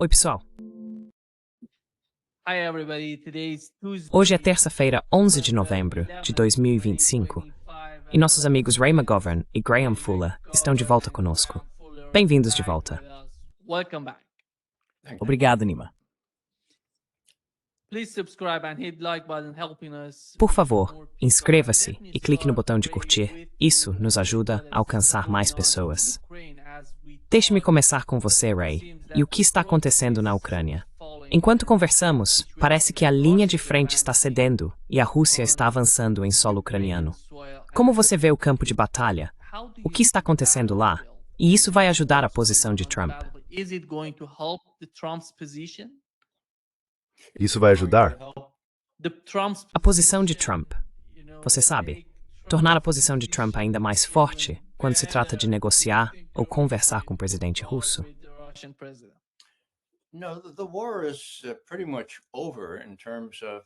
Oi, pessoal. Hoje é terça-feira, 11 de novembro de 2025, e nossos amigos Ray McGovern e Graham Fuller estão de volta conosco. Bem-vindos de volta. Obrigado, Nima. Por favor, inscreva-se e clique no botão de curtir. Isso nos ajuda a alcançar mais pessoas. Deixe-me começar com você, Ray. E o que está acontecendo na Ucrânia? Enquanto conversamos, parece que a linha de frente está cedendo e a Rússia está avançando em solo ucraniano. Como você vê o campo de batalha? O que está acontecendo lá? E isso vai ajudar a posição de Trump. Isso vai ajudar? A posição de Trump. Você sabe, tornar a posição de Trump ainda mais forte quando se trata de negociar ou conversar com o presidente russo.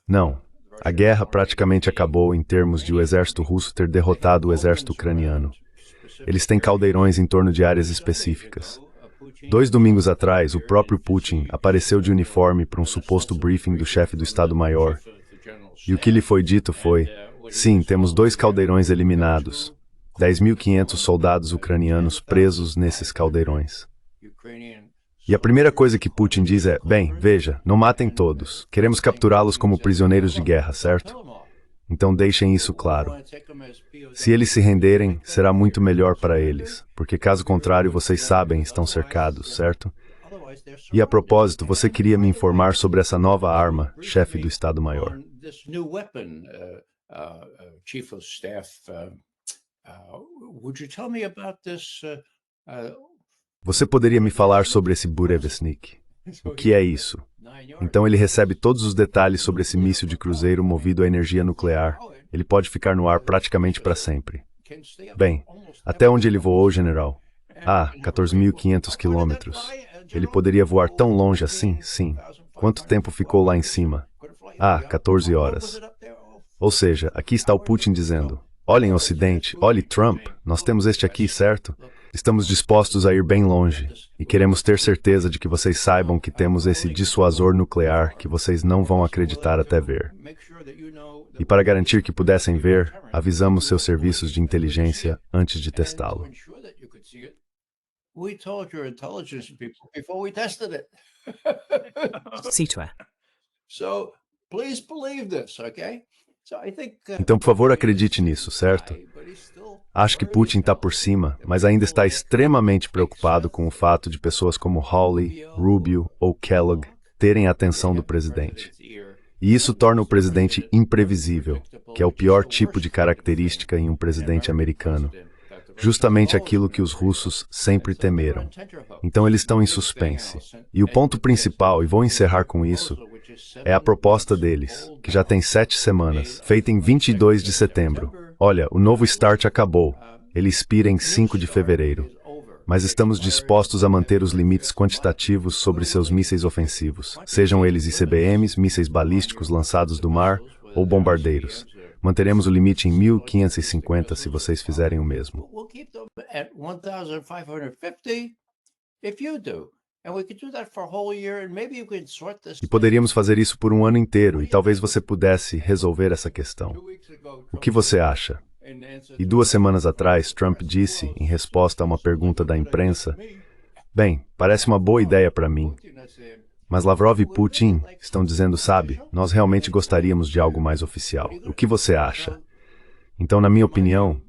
Não. A guerra praticamente acabou em termos de o exército russo ter derrotado o exército ucraniano. Eles têm caldeirões em torno de áreas específicas. 2 domingos atrás, o próprio Putin apareceu de uniforme para um suposto briefing do chefe do Estado-Maior. E o que lhe foi dito foi: sim, temos 2 caldeirões eliminados. 10.500 soldados ucranianos presos nesses caldeirões. E a primeira coisa que Putin diz é: bem, veja, não matem todos. Queremos capturá-los como prisioneiros de guerra, certo? Então deixem isso claro. Se eles se renderem, será muito melhor para eles, porque caso contrário, vocês sabem, estão cercados, certo? E a propósito, você queria me informar sobre essa nova arma, chefe do Estado-Maior. Você poderia me falar sobre esse Burevestnik? O que é isso? Então ele recebe todos os detalhes sobre esse míssil de cruzeiro movido a energia nuclear. Ele pode ficar no ar praticamente para sempre. Bem, até onde ele voou, general? 14.500 quilômetros. Ele poderia voar tão longe assim? Sim. Quanto tempo ficou lá em cima? 14 horas. Ou seja, aqui está o Putin dizendo: olhem Ocidente, olhe Trump, nós temos este aqui, certo? Estamos dispostos a ir bem longe, e queremos ter certeza de que vocês saibam que temos esse dissuasor nuclear que vocês não vão acreditar até ver. E para garantir que pudessem ver, avisamos seus serviços de inteligência antes de testá-lo. Cito é. Então, por favor, acredite nisso, certo? Acho que Putin está por cima, mas ainda está extremamente preocupado com o fato de pessoas como Hawley, Rubio ou Kellogg terem a atenção do presidente. E isso torna o presidente imprevisível, que é o pior tipo de característica em um presidente americano. Justamente aquilo que os russos sempre temeram. Então eles estão em suspense. E o ponto principal, e vou encerrar com isso, é a proposta deles, que já tem 7 semanas, feita em 22 de setembro. Olha, o novo START acabou. Ele expira em 5 de fevereiro. Mas estamos dispostos a manter os limites quantitativos sobre seus mísseis ofensivos, sejam eles ICBMs, mísseis balísticos lançados do mar ou bombardeiros. Manteremos o limite em 1.550 se vocês fizerem o mesmo. E poderíamos fazer isso por um ano inteiro, e talvez você pudesse resolver essa questão. O que você acha? E 2 semanas atrás, Trump disse, em resposta a uma pergunta da imprensa: bem, parece uma boa ideia para mim. Mas Lavrov e Putin estão dizendo, sabe, nós realmente gostaríamos de algo mais oficial. O que você acha? Então, na minha opinião,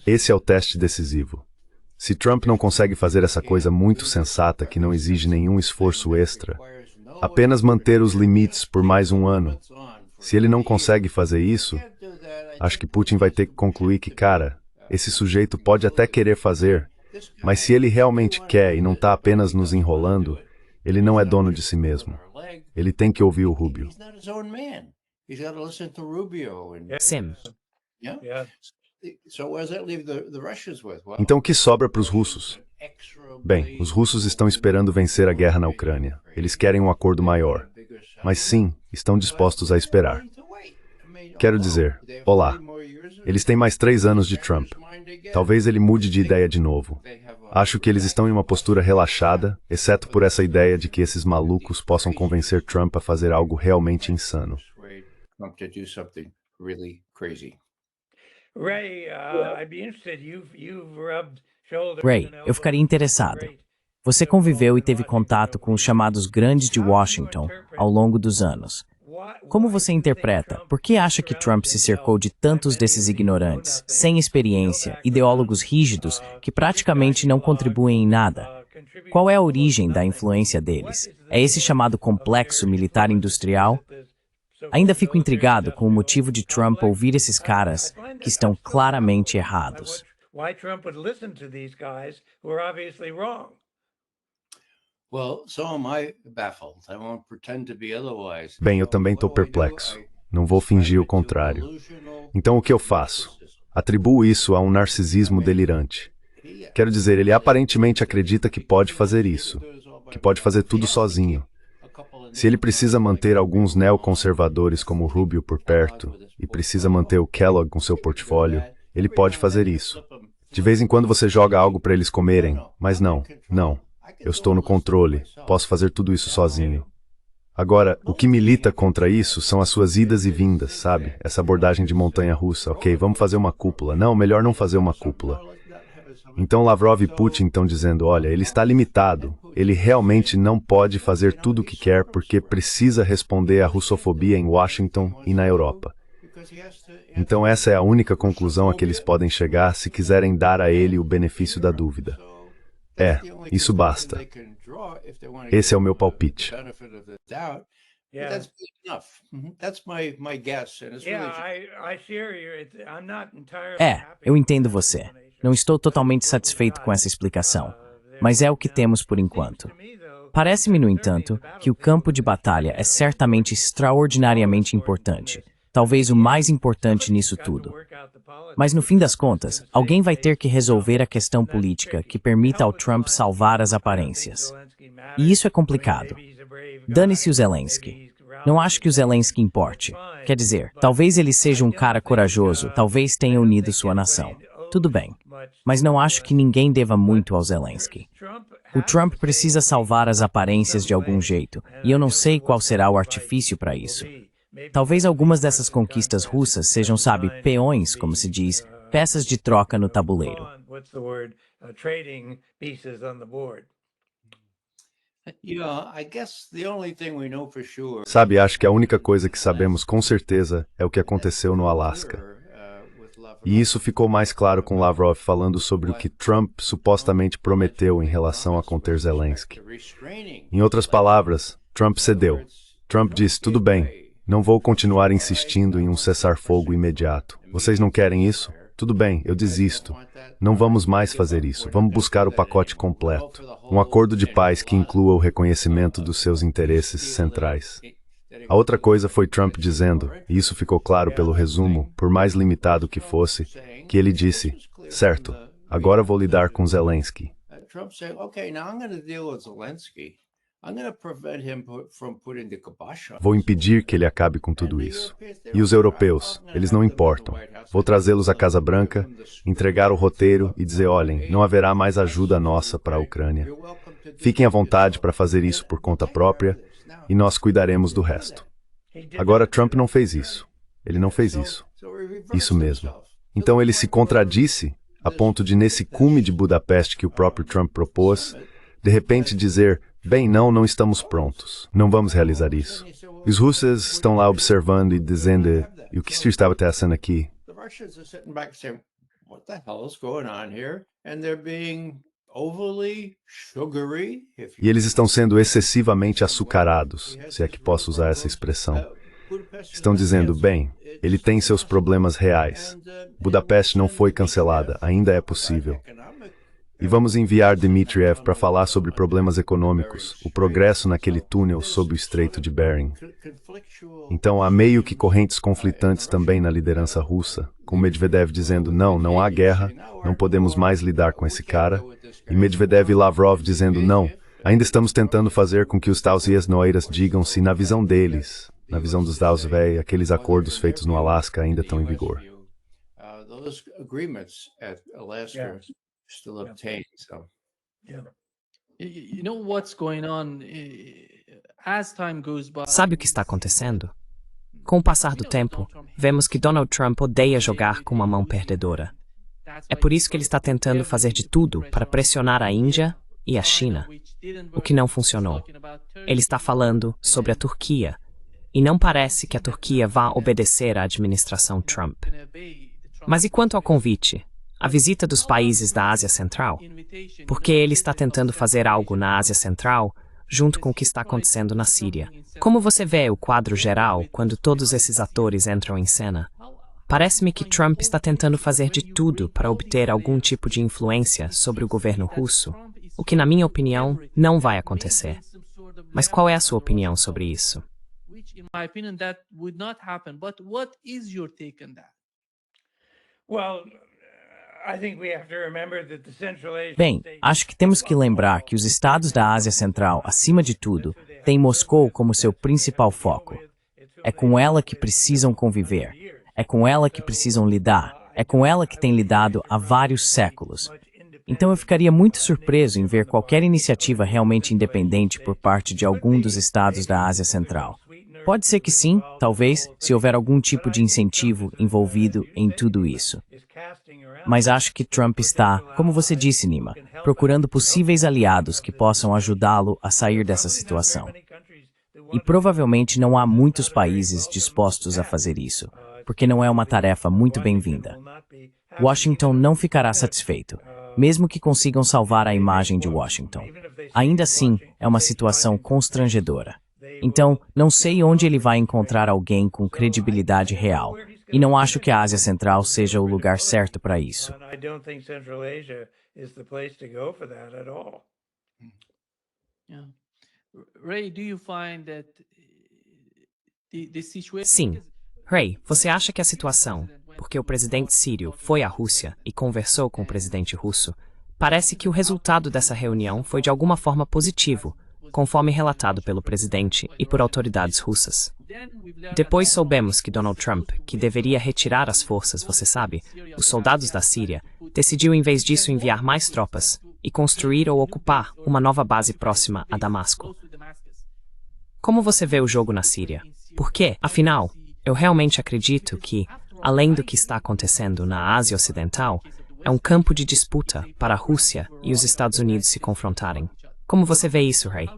esse é o teste decisivo. Se Trump não consegue fazer essa coisa muito sensata que não exige nenhum esforço extra, apenas manter os limites por mais um ano, se ele não consegue fazer isso, acho que Putin vai ter que concluir que, cara, esse sujeito pode até querer fazer, mas se ele realmente quer e não está apenas nos enrolando, ele não é dono de si mesmo. Ele tem que ouvir o Rubio. Sim. Então o que sobra para os russos? Bem, os russos estão esperando vencer a guerra na Ucrânia. Eles querem um acordo maior. Mas sim, estão dispostos a esperar. Quero dizer, olá, eles têm mais 3 anos de Trump. Talvez ele mude de ideia de novo. Acho que eles estão em uma postura relaxada, exceto por essa ideia de que esses malucos possam convencer Trump a fazer algo realmente insano. Ray, eu ficaria interessado. Você conviveu e teve contato com os chamados grandes de Washington ao longo dos anos. Como você interpreta? Por que acha que Trump se cercou de tantos desses ignorantes, sem experiência, ideólogos rígidos que praticamente não contribuem em nada? Qual é a origem da influência deles? É esse chamado complexo militar-industrial? Ainda fico intrigado com o motivo de Trump ouvir esses caras que estão claramente errados. Bem, eu também estou perplexo. Não vou fingir o contrário. Então, o que eu faço? Atribuo isso a um narcisismo delirante. Quero dizer, ele aparentemente acredita que pode fazer isso, que pode fazer tudo sozinho. Se ele precisa manter alguns neoconservadores como Rubio por perto, e precisa manter o Kellogg com seu portfólio, ele pode fazer isso. De vez em quando você joga algo para eles comerem, mas não. Eu estou no controle, posso fazer tudo isso sozinho. Agora, o que milita contra isso são as suas idas e vindas, sabe? Essa abordagem de montanha-russa. Ok, vamos fazer uma cúpula. Não, melhor não fazer uma cúpula. Então Lavrov e Putin estão dizendo, olha, ele está limitado. Ele realmente não pode fazer tudo o que quer porque precisa responder à russofobia em Washington e na Europa. Então essa é a única conclusão a que eles podem chegar se quiserem dar a ele o benefício da dúvida. Isso basta. Esse é o meu palpite. Eu entendo você. Não estou totalmente satisfeito com essa explicação, mas é o que temos por enquanto. Parece-me, no entanto, que o campo de batalha é certamente extraordinariamente importante, talvez o mais importante nisso tudo. Mas no fim das contas, alguém vai ter que resolver a questão política que permita ao Trump salvar as aparências. E isso é complicado. Dane-se o Zelensky. Não acho que o Zelensky importe. Quer dizer, talvez ele seja um cara corajoso, talvez tenha unido sua nação. Tudo bem. Mas não acho que ninguém deva muito ao Zelensky. O Trump precisa salvar as aparências de algum jeito, e eu não sei qual será o artifício para isso. Talvez algumas dessas conquistas russas sejam, sabe, peões, como se diz, peças de troca no tabuleiro. Sabe, acho que a única coisa que sabemos com certeza é o que aconteceu no Alasca. E isso ficou mais claro com Lavrov falando sobre o que Trump supostamente prometeu em relação a conter Zelensky. Em outras palavras, Trump cedeu. Trump disse, tudo bem, não vou continuar insistindo em um cessar-fogo imediato. Vocês não querem isso? Tudo bem, eu desisto. Não vamos mais fazer isso. Vamos buscar o pacote completo. Um acordo de paz que inclua o reconhecimento dos seus interesses centrais. A outra coisa foi Trump dizendo, e isso ficou claro pelo resumo, por mais limitado que fosse, que ele disse, certo, agora vou lidar com Zelensky. Vou impedir que ele acabe com tudo isso. E os europeus, eles não importam. Vou trazê-los à Casa Branca, entregar o roteiro e dizer, olhem, não haverá mais ajuda nossa para a Ucrânia. Fiquem à vontade para fazer isso por conta própria e nós cuidaremos do resto. Agora, Trump não fez isso. Ele não fez isso. Isso mesmo. Então ele se contradisse a ponto de, nesse cume de Budapeste que o próprio Trump propôs, de repente dizer, bem, não estamos prontos. Não vamos realizar isso. E os russos estão lá observando e dizendo, e o que está acontecendo aqui? E eles estão sendo excessivamente açucarados, se é que posso usar essa expressão. Estão dizendo, bem, ele tem seus problemas reais. Budapeste não foi cancelada, ainda é possível. E vamos enviar Dmitriev para falar sobre problemas econômicos, o progresso naquele túnel sob o Estreito de Bering. Então há meio que correntes conflitantes também na liderança russa, com Medvedev dizendo, não há guerra, não podemos mais lidar com esse cara, e Medvedev e Lavrov dizendo, não, ainda estamos tentando fazer com que os Tausias Noiras digam se na visão deles, na visão dos Tausvei, aqueles acordos feitos no Alasca ainda estão em vigor. Sabe o que está acontecendo? Com o passar do tempo, vemos que Donald Trump odeia jogar com uma mão perdedora. É por isso que ele está tentando fazer de tudo para pressionar a Índia e a China, o que não funcionou. Ele está falando sobre a Turquia, e não parece que a Turquia vá obedecer à administração Trump. Mas e quanto ao convite? A visita dos países da Ásia Central? Porque ele está tentando fazer algo na Ásia Central, junto com o que está acontecendo na Síria. Como você vê o quadro geral quando todos esses atores entram em cena? Parece-me que Trump está tentando fazer de tudo para obter algum tipo de influência sobre o governo russo, o que, na minha opinião, não vai acontecer. Mas qual é a sua opinião sobre isso? Bem, acho que temos que lembrar que os estados da Ásia Central, acima de tudo, têm Moscou como seu principal foco. É com ela que precisam conviver. É com ela que precisam lidar. É com ela que têm lidado há vários séculos. Então eu ficaria muito surpreso em ver qualquer iniciativa realmente independente por parte de algum dos estados da Ásia Central. Pode ser que sim, talvez, se houver algum tipo de incentivo envolvido em tudo isso. Mas acho que Trump está, como você disse, Nima, procurando possíveis aliados que possam ajudá-lo a sair dessa situação. E provavelmente não há muitos países dispostos a fazer isso, porque não é uma tarefa muito bem-vinda. Washington não ficará satisfeito, mesmo que consigam salvar a imagem de Washington. Ainda assim, é uma situação constrangedora. Então, não sei onde ele vai encontrar alguém com credibilidade real, e não acho que a Ásia Central seja o lugar certo para isso. Sim. Ray, você acha que a situação, porque o presidente sírio foi à Rússia e conversou com o presidente russo, parece que o resultado dessa reunião foi de alguma forma positivo, conforme relatado pelo presidente e por autoridades russas. Depois soubemos que Donald Trump, que deveria retirar as forças, você sabe, os soldados da Síria, decidiu em vez disso enviar mais tropas e construir ou ocupar uma nova base próxima a Damasco. Como você vê o jogo na Síria? Por quê? Afinal, eu realmente acredito que, além do que está acontecendo na Ásia Ocidental, é um campo de disputa para a Rússia e os Estados Unidos se confrontarem. Como você vê isso, Ray?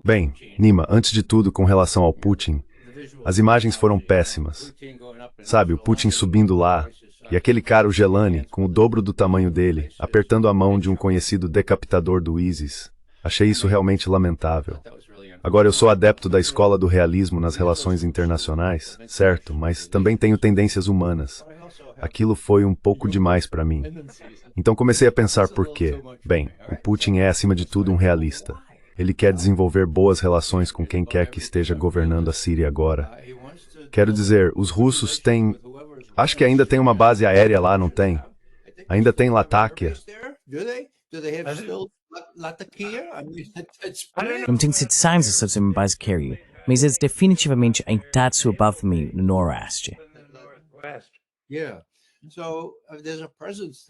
Bem, Nima, antes de tudo, com relação ao Putin, as imagens foram péssimas. Sabe, o Putin subindo lá, e aquele cara, o Gelani, com o dobro do tamanho dele, apertando a mão de um conhecido decapitador do ISIS. Achei isso realmente lamentável. Agora, eu sou adepto da escola do realismo nas relações internacionais, certo, mas também tenho tendências humanas. Aquilo foi um pouco demais para mim. Então comecei a pensar por quê. Bem, o Putin é, acima de tudo, um realista. Ele quer desenvolver boas relações com quem quer que esteja governando a Síria agora. Quero dizer, os russos têm... Acho que ainda tem uma base aérea lá, não tem? Ainda tem Latakia. Não tenho certeza sobre uma base aérea, mas é definitivamente em Tatsu above me no Noroeste.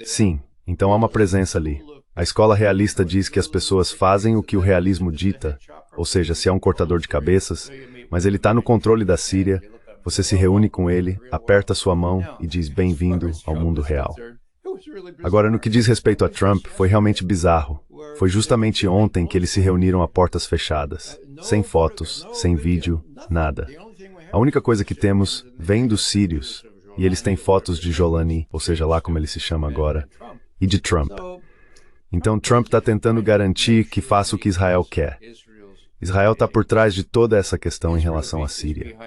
Sim, então há uma presença ali. A escola realista diz que as pessoas fazem o que o realismo dita, ou seja, se há um cortador de cabeças, mas ele está no controle da Síria, você se reúne com ele, aperta sua mão e diz bem-vindo ao mundo real. Agora, no que diz respeito a Trump, foi realmente bizarro. Foi justamente ontem que eles se reuniram a portas fechadas, sem fotos, sem vídeo, nada. A única coisa que temos vem dos sírios, e eles têm fotos de Jolani, ou seja lá como ele se chama agora, e de Trump. Então Trump está tentando garantir que faça o que Israel quer. Israel está por trás de toda essa questão em relação à Síria.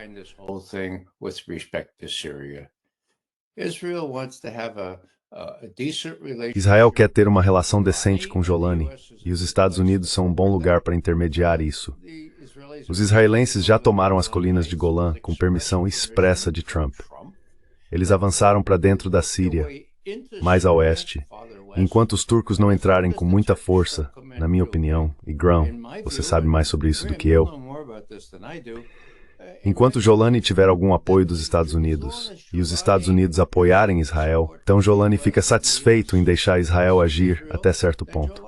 Israel quer ter uma relação decente com Jolani, e os Estados Unidos são um bom lugar para intermediar isso. Os israelenses já tomaram as colinas de Golã com permissão expressa de Trump. Eles avançaram para dentro da Síria, mais a oeste, e enquanto os turcos não entrarem com muita força, na minha opinião, e Grão, você sabe mais sobre isso do que eu, Enquanto Jolani tiver algum apoio dos Estados Unidos e os Estados Unidos apoiarem Israel, então Jolani fica satisfeito em deixar Israel agir até certo ponto.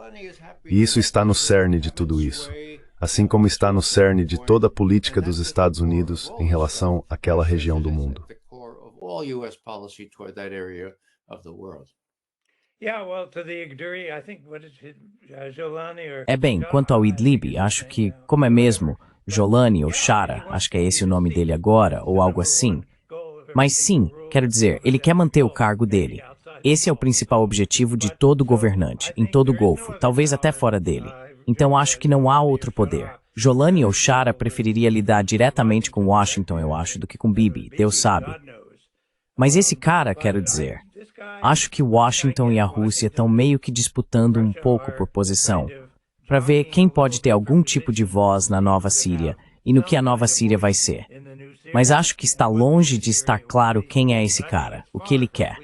E isso está no cerne de tudo isso, assim como está no cerne de toda a política dos Estados Unidos em relação àquela região do mundo. É bem, quanto ao Idlib, acho que, como é mesmo, Jolani ou Shara, acho que é esse o nome dele agora, ou algo assim. Mas sim, quero dizer, ele quer manter o cargo dele. Esse é o principal objetivo de todo governante, em todo o Golfo, talvez até fora dele. Então acho que não há outro poder. Jolani ou Shara preferiria lidar diretamente com Washington, eu acho, do que com Bibi, Deus sabe. Mas esse cara, quero dizer, acho que Washington e a Rússia estão meio que disputando um pouco por posição, para ver quem pode ter algum tipo de voz na nova Síria e no que a nova Síria vai ser. Mas acho que está longe de estar claro quem é esse cara, o que ele quer.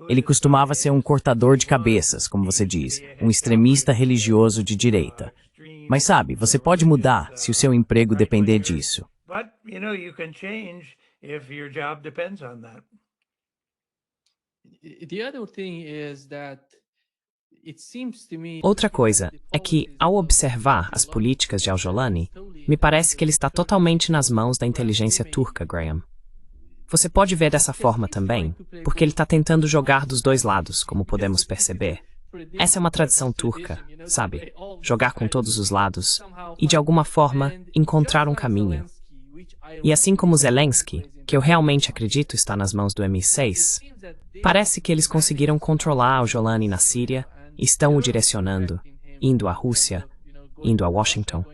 Ele costumava ser um cortador de cabeças, como você diz, um extremista religioso de direita. Mas sabe, você pode mudar se o seu emprego depender disso. Outra coisa é que, ao observar as políticas de Al-Jolani, me parece que ele está totalmente nas mãos da inteligência turca, Graham. Você pode ver dessa forma também, porque ele está tentando jogar dos dois lados, como podemos perceber. Essa é uma tradição turca, sabe? Jogar com todos os lados e, de alguma forma, encontrar um caminho. E assim como Zelensky, que eu realmente acredito está nas mãos do MI6, parece que eles conseguiram controlar Al-Jolani na Síria e estão o direcionando, indo à Rússia, indo a Washington.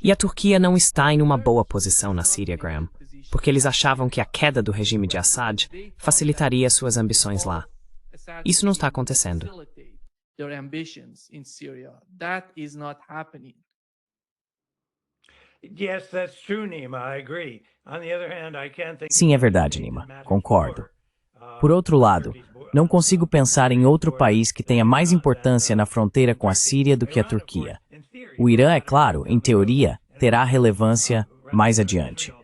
E a Turquia não está em uma boa posição na Síria, Graham, porque eles achavam que a queda do regime de Assad facilitaria suas ambições lá. Isso não está acontecendo. Sim, é verdade, Nima. Concordo. Por outro lado, não consigo pensar em outro país que tenha mais importância na fronteira com a Síria do que a Turquia. O Irã, é claro, em teoria, terá relevância mais adiante.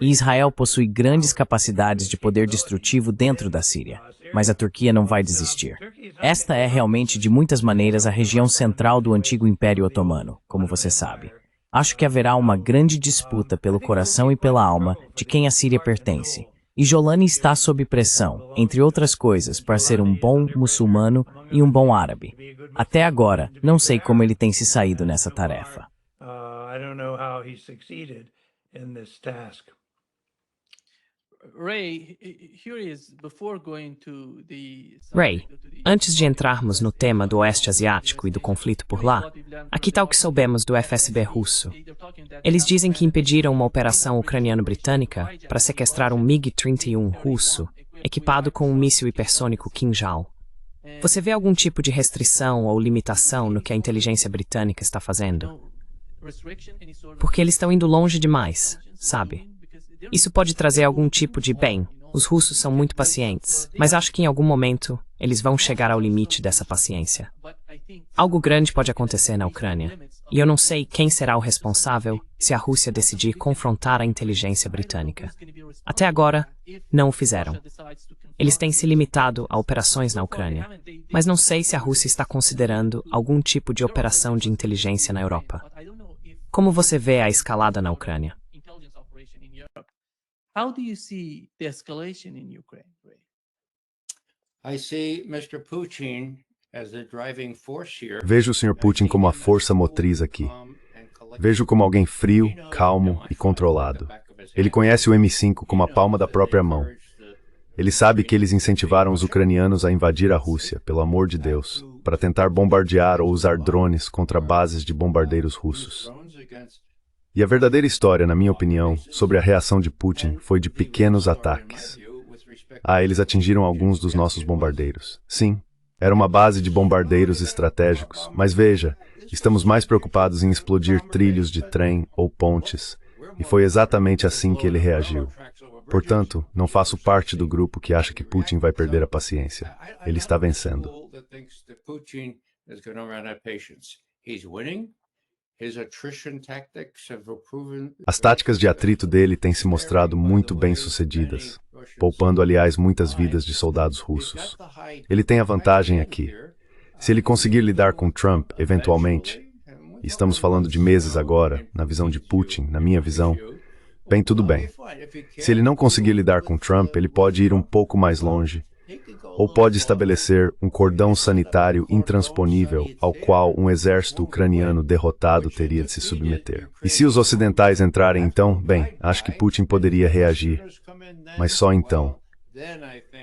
E Israel possui grandes capacidades de poder destrutivo dentro da Síria, mas a Turquia não vai desistir. Esta é realmente, de muitas maneiras, a região central do antigo Império Otomano, como você sabe. Acho que haverá uma grande disputa pelo coração e pela alma de quem a Síria pertence. E Jolani está sob pressão, entre outras coisas, para ser um bom muçulmano e um bom árabe. Até agora, não sei como ele tem se saído nessa tarefa. Ray, antes de entrarmos no tema do Oeste Asiático e do conflito por lá, aqui está o que soubemos do FSB russo. Eles dizem que impediram uma operação ucraniano-britânica para sequestrar um MiG-31 russo, equipado com um míssil hipersônico Kinjal. Você vê algum tipo de restrição ou limitação no que a inteligência britânica está fazendo? Porque eles estão indo longe demais, sabe? Isso pode trazer algum tipo de bem. Os russos são muito pacientes, mas acho que em algum momento eles vão chegar ao limite dessa paciência. Algo grande pode acontecer na Ucrânia, e eu não sei quem será o responsável se a Rússia decidir confrontar a inteligência britânica. Até agora, não o fizeram. Eles têm se limitado a operações na Ucrânia, mas não sei se a Rússia está considerando algum tipo de operação de inteligência na Europa. Como você vê a escalada na Ucrânia? How do you see the escalation in Ukraine? I see Mr. Putin as the driving force here. Vejo o Sr. Putin como a força motriz aqui. Vejo como alguém frio, calmo e controlado. Ele conhece o M5 como a palma da própria mão. Ele sabe que eles incentivaram os ucranianos a invadir a Rússia, pelo amor de Deus, para tentar bombardear ou usar drones contra bases de bombardeiros russos. E a verdadeira história, na minha opinião, sobre a reação de Putin foi de pequenos ataques. Eles atingiram alguns dos nossos bombardeiros. Sim, era uma base de bombardeiros estratégicos, mas veja, estamos mais preocupados em explodir trilhos de trem ou pontes, e foi exatamente assim que ele reagiu. Portanto, não faço parte do grupo que acha que Putin vai perder a paciência. Ele está vencendo. As táticas de atrito dele têm se mostrado muito bem-sucedidas, poupando, aliás, muitas vidas de soldados russos. Ele tem a vantagem aqui. Se ele conseguir lidar com Trump, eventualmente, e estamos falando de meses agora, na visão de Putin, na minha visão, bem, tudo bem. Se ele não conseguir lidar com Trump, ele pode ir um pouco mais longe, ou pode estabelecer um cordão sanitário intransponível ao qual um exército ucraniano derrotado teria de se submeter. E se os ocidentais entrarem então, bem, acho que Putin poderia reagir, mas só então.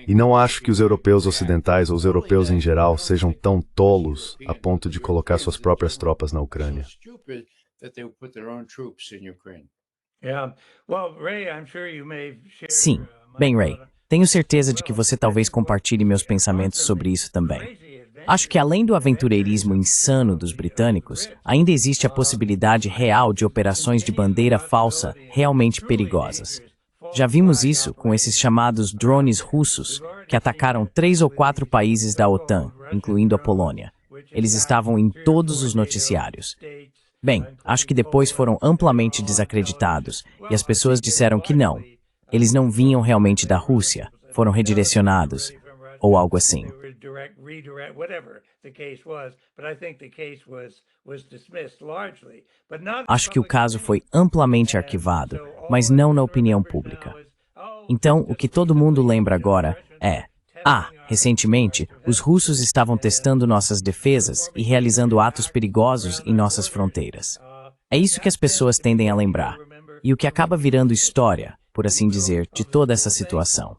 E não acho que os europeus ocidentais ou os europeus em geral sejam tão tolos a ponto de colocar suas próprias tropas na Ucrânia. Sim. Bem, Ray, tenho certeza de que você talvez compartilhe meus pensamentos sobre isso também. Acho que além do aventureirismo insano dos britânicos, ainda existe a possibilidade real de operações de bandeira falsa realmente perigosas. Já vimos isso com esses chamados drones russos, que atacaram 3 ou 4 países da OTAN, incluindo a Polônia. Eles estavam em todos os noticiários. Bem, acho que depois foram amplamente desacreditados, e as pessoas disseram que não. Eles não vinham realmente da Rússia, foram redirecionados, ou algo assim. Acho que o caso foi amplamente arquivado, mas não na opinião pública. Então, o que todo mundo lembra agora é: recentemente, os russos estavam testando nossas defesas e realizando atos perigosos em nossas fronteiras. É isso que as pessoas tendem a lembrar, e o que acaba virando história, por assim dizer, de toda essa situação.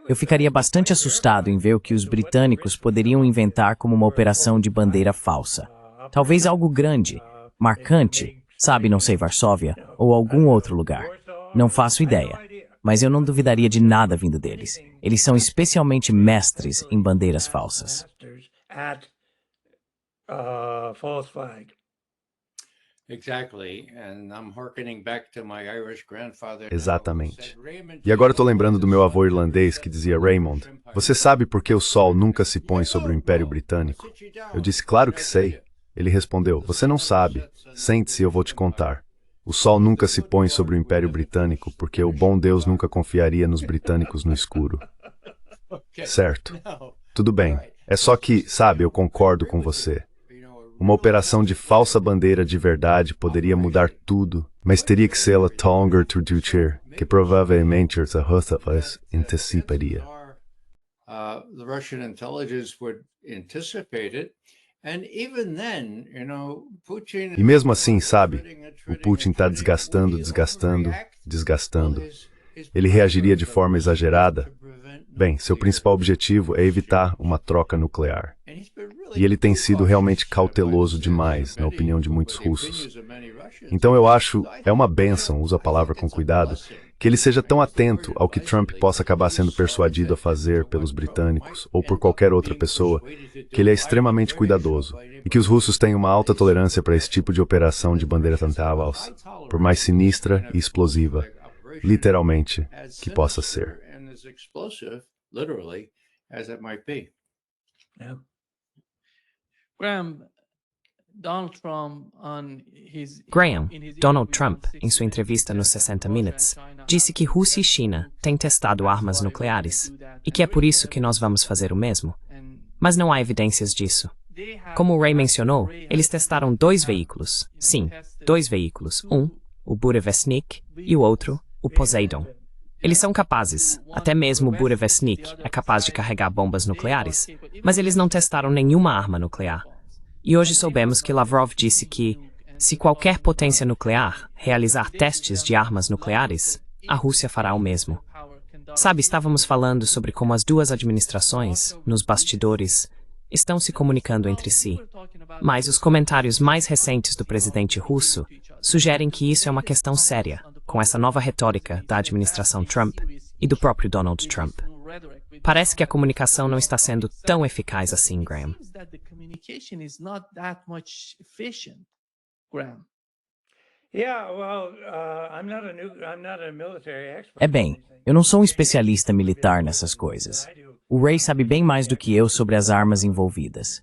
Eu ficaria bastante assustado em ver o que os britânicos poderiam inventar como uma operação de bandeira falsa. Talvez algo grande, marcante, sabe, não sei, Varsóvia, ou algum outro lugar. Não faço ideia, mas eu não duvidaria de nada vindo deles. Eles são especialmente mestres em bandeiras falsas. Exatamente. E agora estou lembrando do meu avô irlandês que dizia: Raymond, você sabe por que o sol nunca se põe sobre o Império Britânico? Eu disse: claro que sei. Ele respondeu: você não sabe. Sente-se, eu vou te contar. O sol nunca se põe sobre o Império Britânico porque o bom Deus nunca confiaria nos britânicos no escuro. Certo. Tudo bem. É só que, sabe, eu concordo com você. Uma operação de falsa bandeira de verdade poderia mudar tudo, mas teria que ser a Tonger Turducher, que provavelmente a Rússia anteciparia. The Russian intelligence would anticipate it. And even then, Putin... E mesmo assim, sabe, o Putin está desgastando. Ele reagiria de forma exagerada? Bem, seu principal objetivo é evitar uma troca nuclear. E ele tem sido realmente cauteloso demais, na opinião de muitos russos. Então eu acho, é uma bênção, uso a palavra com cuidado, que ele seja tão atento ao que Trump possa acabar sendo persuadido a fazer pelos britânicos ou por qualquer outra pessoa, que ele é extremamente cuidadoso e que os russos têm uma alta tolerância para esse tipo de operação de bandeira tantávaos, por mais sinistra e explosiva, literalmente, que possa ser. Graham, Donald Trump, em sua entrevista nos 60 Minutes, disse que Rússia e China têm testado armas nucleares e que é por isso que nós vamos fazer o mesmo. Mas não há evidências disso. Como o Ray mencionou, eles testaram 2 veículos. Sim, 2 veículos. Um, o Burevestnik, e o outro, o Poseidon. Eles são capazes, até mesmo o Burevestnik é capaz de carregar bombas nucleares, mas eles não testaram nenhuma arma nuclear. E hoje soubemos que Lavrov disse que, se qualquer potência nuclear realizar testes de armas nucleares, a Rússia fará o mesmo. Sabe, estávamos falando sobre como as duas administrações, nos bastidores, estão se comunicando entre si. Mas os comentários mais recentes do presidente russo sugerem que isso é uma questão séria, com essa nova retórica da administração Trump e do próprio Donald Trump. Parece que a comunicação não está sendo tão eficaz assim, Graham. É bem, eu não sou um especialista militar nessas coisas. O Ray sabe bem mais do que eu sobre as armas envolvidas.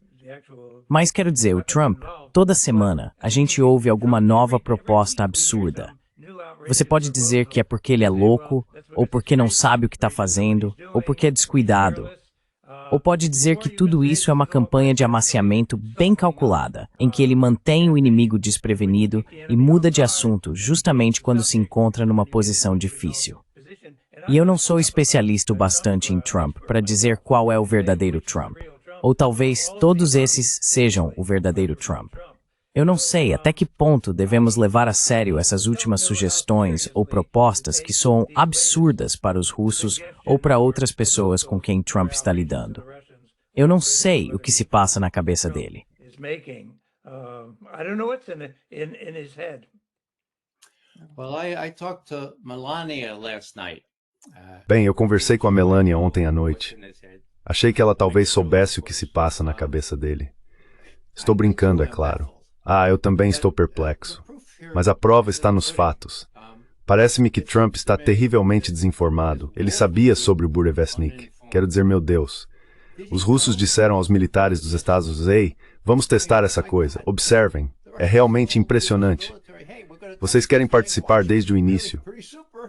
Mas quero dizer, o Trump, toda semana, a gente ouve alguma nova proposta absurda. Você pode dizer que é porque ele é louco, ou porque não sabe o que está fazendo, ou porque é descuidado. Ou pode dizer que tudo isso é uma campanha de amaciamento bem calculada, em que ele mantém o inimigo desprevenido e muda de assunto justamente quando se encontra numa posição difícil. E eu não sou especialista o bastante em Trump para dizer qual é o verdadeiro Trump. Ou talvez todos esses sejam o verdadeiro Trump. Eu não sei até que ponto devemos levar a sério essas últimas sugestões ou propostas que soam absurdas para os russos ou para outras pessoas com quem Trump está lidando. Eu não sei o que se passa na cabeça dele. I talked to Melania last night. Bem, eu conversei com a Melania ontem à noite. Achei que ela talvez soubesse o que se passa na cabeça dele. Estou brincando, é claro. Eu também estou perplexo. Mas a prova está nos fatos. Parece-me que Trump está terrivelmente desinformado. Ele sabia sobre o Burevestnik. Quero dizer, meu Deus. Os russos disseram aos militares dos Estados Unidos: ei, vamos testar essa coisa. Observem. É realmente impressionante. Vocês querem participar desde o início.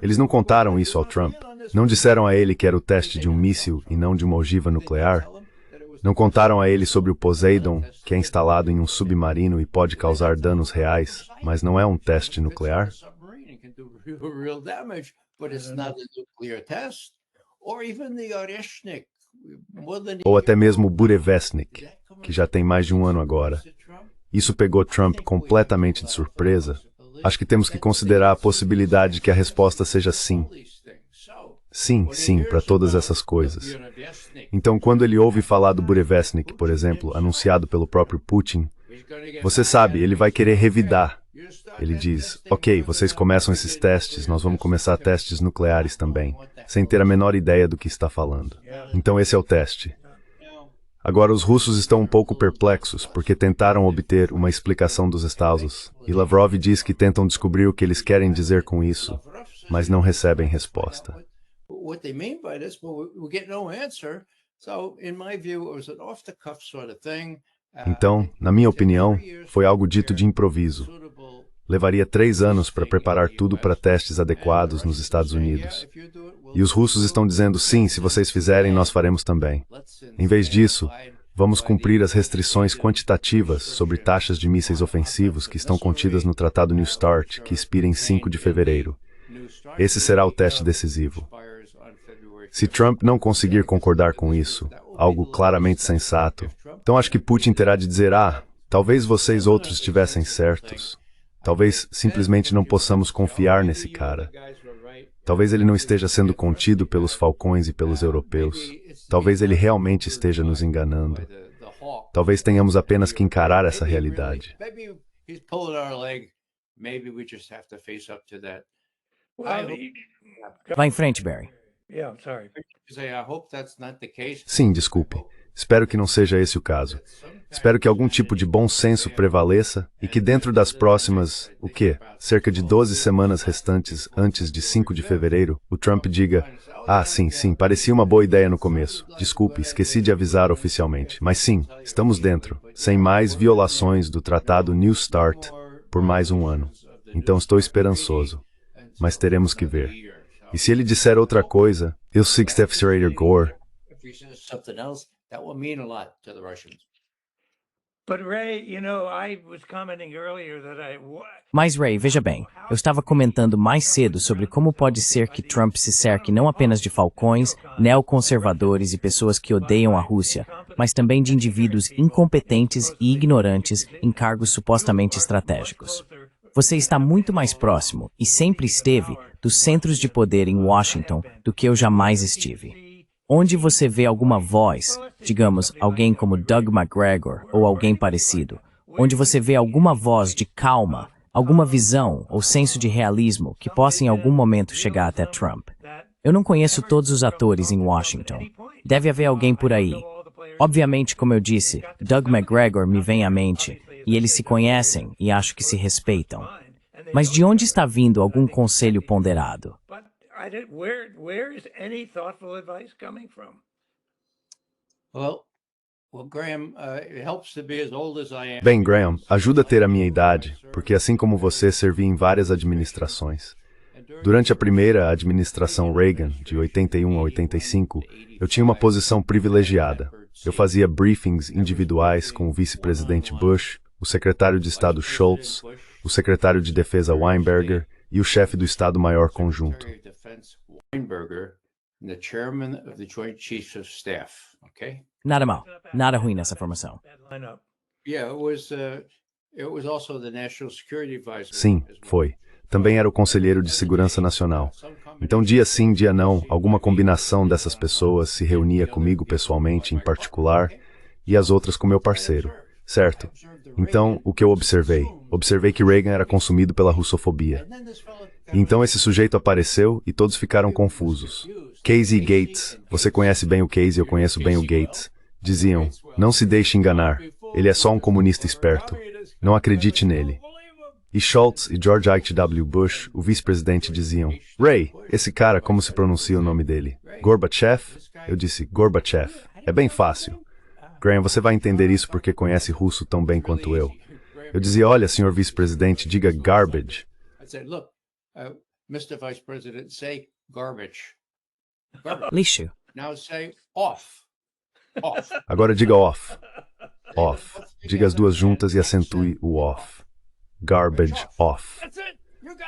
Eles não contaram isso ao Trump. Não disseram a ele que era o teste de um míssil e não de uma ogiva nuclear. Não contaram a ele sobre o Poseidon, que é instalado em um submarino e pode causar danos reais, mas não é um teste nuclear? Ou até mesmo o Burevestnik, que já tem mais de um ano agora. Isso pegou Trump completamente de surpresa. Acho que temos que considerar a possibilidade de que a resposta seja sim. Sim, sim, para todas essas coisas. Então, quando ele ouve falar do Burevestnik, por exemplo, anunciado pelo próprio Putin, você sabe, ele vai querer revidar. Ele diz: ok, vocês começam esses testes, nós vamos começar testes nucleares também, sem ter a menor ideia do que está falando. Então esse é o teste. Agora, os russos estão um pouco perplexos, porque tentaram obter uma explicação dos Estados, e Lavrov diz que tentam descobrir o que eles querem dizer com isso, mas não recebem resposta. What they mean by this, but we get no answer. So, in my view, it was an off-the-cuff sort of thing. Então, na minha opinião, foi algo dito de improviso. Levaria 3 anos para preparar tudo para testes adequados nos Estados Unidos. E os russos estão dizendo: sim, se vocês fizerem, nós faremos também. Em vez disso, vamos cumprir as restrições quantitativas sobre taxas de mísseis ofensivos que estão contidas no Tratado New START, que expira em 5 de fevereiro. Esse será o teste decisivo. Se Trump não conseguir concordar com isso, algo claramente sensato, então acho que Putin terá de dizer: talvez vocês outros estivessem certos. Talvez simplesmente não possamos confiar nesse cara. Talvez ele não esteja sendo contido pelos falcões e pelos europeus. Talvez ele realmente esteja nos enganando. Talvez tenhamos apenas que encarar essa realidade. Vá em frente, Barry. Sim, desculpe. Espero que não seja esse o caso. Espero que algum tipo de bom senso prevaleça e que dentro das próximas, cerca de 12 semanas restantes antes de 5 de fevereiro, o Trump diga: sim, parecia uma boa ideia no começo. Desculpe, esqueci de avisar oficialmente. Mas sim, estamos dentro, sem mais violações do Tratado New START por mais um ano. Então estou esperançoso. Mas teremos que ver. E se ele disser outra coisa, eu sei que Stephen Gore. That will mean a lot to the Russians. Mas, Ray, veja bem, eu estava comentando mais cedo sobre como pode ser que Trump se cerque não apenas de falcões, neoconservadores e pessoas que odeiam a Rússia, mas também de indivíduos incompetentes e ignorantes em cargos supostamente estratégicos. Você está muito mais próximo, e sempre esteve, dos centros de poder em Washington do que eu jamais estive. Onde você vê alguma voz, digamos, alguém como Doug McGregor ou alguém parecido, onde você vê alguma voz de calma, alguma visão ou senso de realismo que possa em algum momento chegar até Trump. Eu não conheço todos os atores em Washington. Deve haver alguém por aí. Obviamente, como eu disse, Doug McGregor me vem à mente, e eles se conhecem e acho que se respeitam. Mas de onde está vindo algum conselho ponderado? Well, Bem, Graham, ajuda a ter a minha idade, porque assim como você, servi em várias administrações. Durante a primeira administração Reagan, de 81 a 85, eu tinha uma posição privilegiada. Eu fazia briefings individuais com o vice-presidente Bush, o secretário de Estado Shultz, o secretário de Defesa Weinberger e o chefe do Estado-Maior Conjunto. Nada mal, nada ruim nessa formação. Sim, foi. Também era o conselheiro de Segurança Nacional. Então, dia sim, dia não, alguma combinação dessas pessoas se reunia comigo pessoalmente, em particular, e as outras com meu parceiro, certo? Então, o que eu observei? Observei que Reagan era consumido pela russofobia. E então esse sujeito apareceu e todos ficaram confusos. Casey e Gates, você conhece bem o Casey, eu conheço bem o Gates, diziam, não se deixe enganar, ele é só um comunista esperto, não acredite nele. E Shultz e George H.W. Bush, o vice-presidente, diziam, Ray, esse cara, como se pronuncia o nome dele? Gorbachev? Eu disse, Gorbachev. É bem fácil. Graham, você vai entender isso porque conhece russo tão bem quanto eu. Eu dizia, olha, senhor vice-presidente, diga garbage. Lixo. Agora diga off. Off. Diga as duas juntas e acentue o off. Garbage off.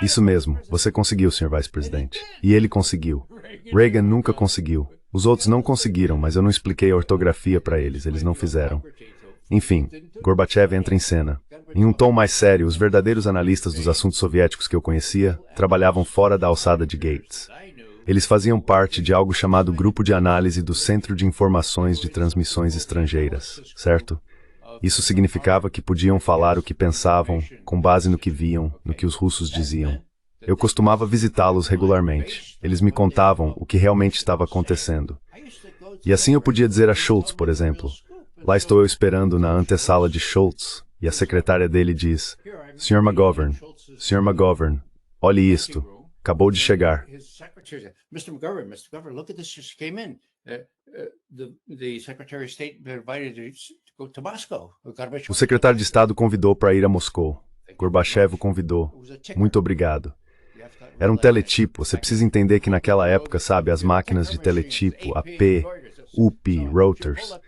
Isso mesmo, você conseguiu, senhor vice-presidente. E ele conseguiu. Reagan nunca conseguiu. Os outros não conseguiram, mas eu não expliquei a ortografia para eles, eles não fizeram. Enfim, Gorbachev entra em cena. Em um tom mais sério, os verdadeiros analistas dos assuntos soviéticos que eu conhecia trabalhavam fora da alçada de Gates. Eles faziam parte de algo chamado Grupo de Análise do Centro de Informações de Transmissões Estrangeiras, certo? Isso significava que podiam falar o que pensavam, com base no que viam, no que os russos diziam. Eu costumava visitá-los regularmente. Eles me contavam o que realmente estava acontecendo. E assim eu podia dizer a Shultz, por exemplo. Lá estou eu esperando na antessala de Shultz, e a secretária dele diz, Sr. McGovern, olhe isto. Acabou de chegar. Mr. McGovern, look at this just came in. The Secretary of State invited to go to Moscow. O secretário de Estado convidou para ir a Moscou. Gorbachev o convidou. Muito obrigado. Era um teletipo. Você precisa entender que naquela época, sabe, as máquinas de teletipo, AP, UP, Reuters.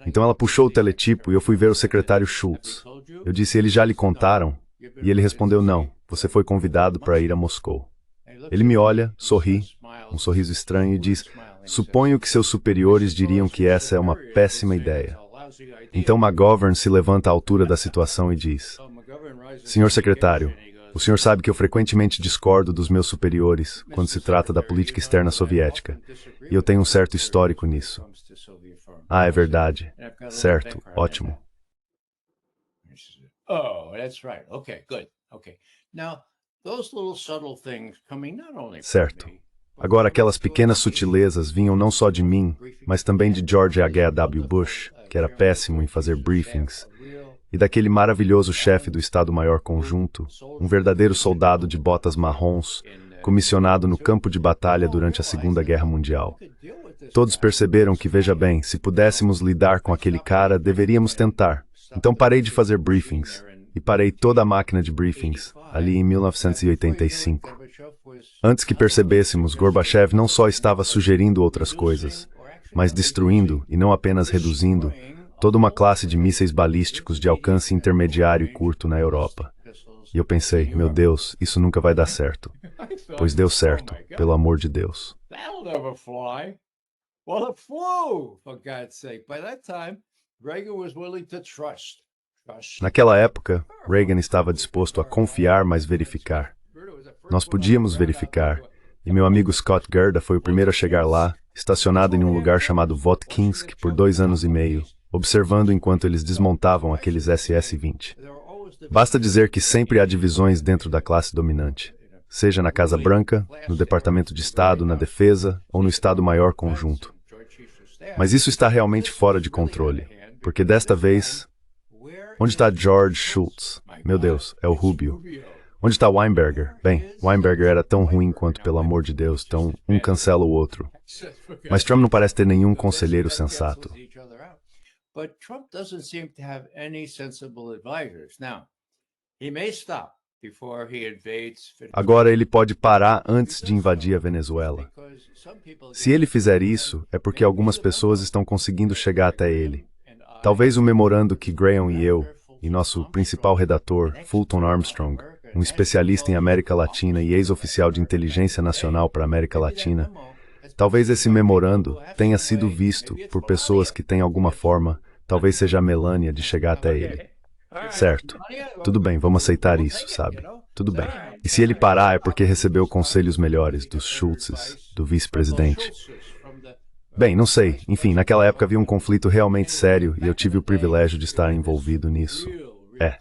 Então ela puxou o teletipo e eu fui ver o secretário Shultz. Eu disse, eles já lhe contaram? E ele respondeu, não, você foi convidado para ir a Moscou. Ele me olha, sorri, um sorriso estranho e diz, suponho que seus superiores diriam que essa é uma péssima ideia. Então McGovern se levanta à altura da situação e diz, senhor secretário, o senhor sabe que eu frequentemente discordo dos meus superiores quando se trata da política externa soviética, e eu tenho um certo histórico nisso. Ah, é verdade. Certo, ótimo. Certo. Agora, aquelas pequenas sutilezas vinham não só de mim, mas também de George H.W. Bush, que era péssimo em fazer briefings, e daquele maravilhoso chefe do Estado-Maior Conjunto, um verdadeiro soldado de botas marrons, comissionado no campo de batalha durante a Segunda Guerra Mundial. Todos perceberam que, veja bem, se pudéssemos lidar com aquele cara, deveríamos tentar. Então parei de fazer briefings, e parei toda a máquina de briefings, ali em 1985. Antes que percebêssemos, Gorbachev não só estava sugerindo outras coisas, mas destruindo, e não apenas reduzindo, toda uma classe de mísseis balísticos de alcance intermediário e curto na Europa. E eu pensei, meu Deus, isso nunca vai dar certo. Pois deu certo, pelo amor de Deus. Naquela época, Reagan estava disposto a confiar, mas verificar. Nós podíamos verificar, e meu amigo Scott Gerda foi o primeiro a chegar lá, estacionado em um lugar chamado Votkinsk por 2 anos e meio, observando enquanto eles desmontavam aqueles SS-20. Basta dizer que sempre há divisões dentro da classe dominante, seja na Casa Branca, no Departamento de Estado, na Defesa ou no Estado-Maior Conjunto. Mas isso está realmente fora de controle, porque desta vez... Onde está George Shultz? Meu Deus, é o Rubio. Onde está Weinberger? Bem, Weinberger era tão ruim quanto, pelo amor de Deus, então um cancela o outro. Mas Trump não parece ter nenhum conselheiro sensato. but Trump doesn't seem to have any sensible advisors. Now, he may stop before he invades Venezuela. Agora ele pode parar antes de invadir a Venezuela. Se ele fizer isso, é porque algumas pessoas estão conseguindo chegar até ele. Talvez o memorando que Graham e eu, e nosso principal redator, Fulton Armstrong, um especialista em América Latina e ex-oficial de inteligência nacional para a América Latina, talvez esse memorando tenha sido visto por pessoas que têm alguma forma, talvez seja a Melania, de chegar até ele. Certo. Tudo bem, vamos aceitar isso, sabe? Tudo bem. E se ele parar é porque recebeu conselhos melhores dos Schultzes, do vice-presidente. Bem, não sei. Enfim, naquela época havia um conflito realmente sério e eu tive o privilégio de estar envolvido nisso. É.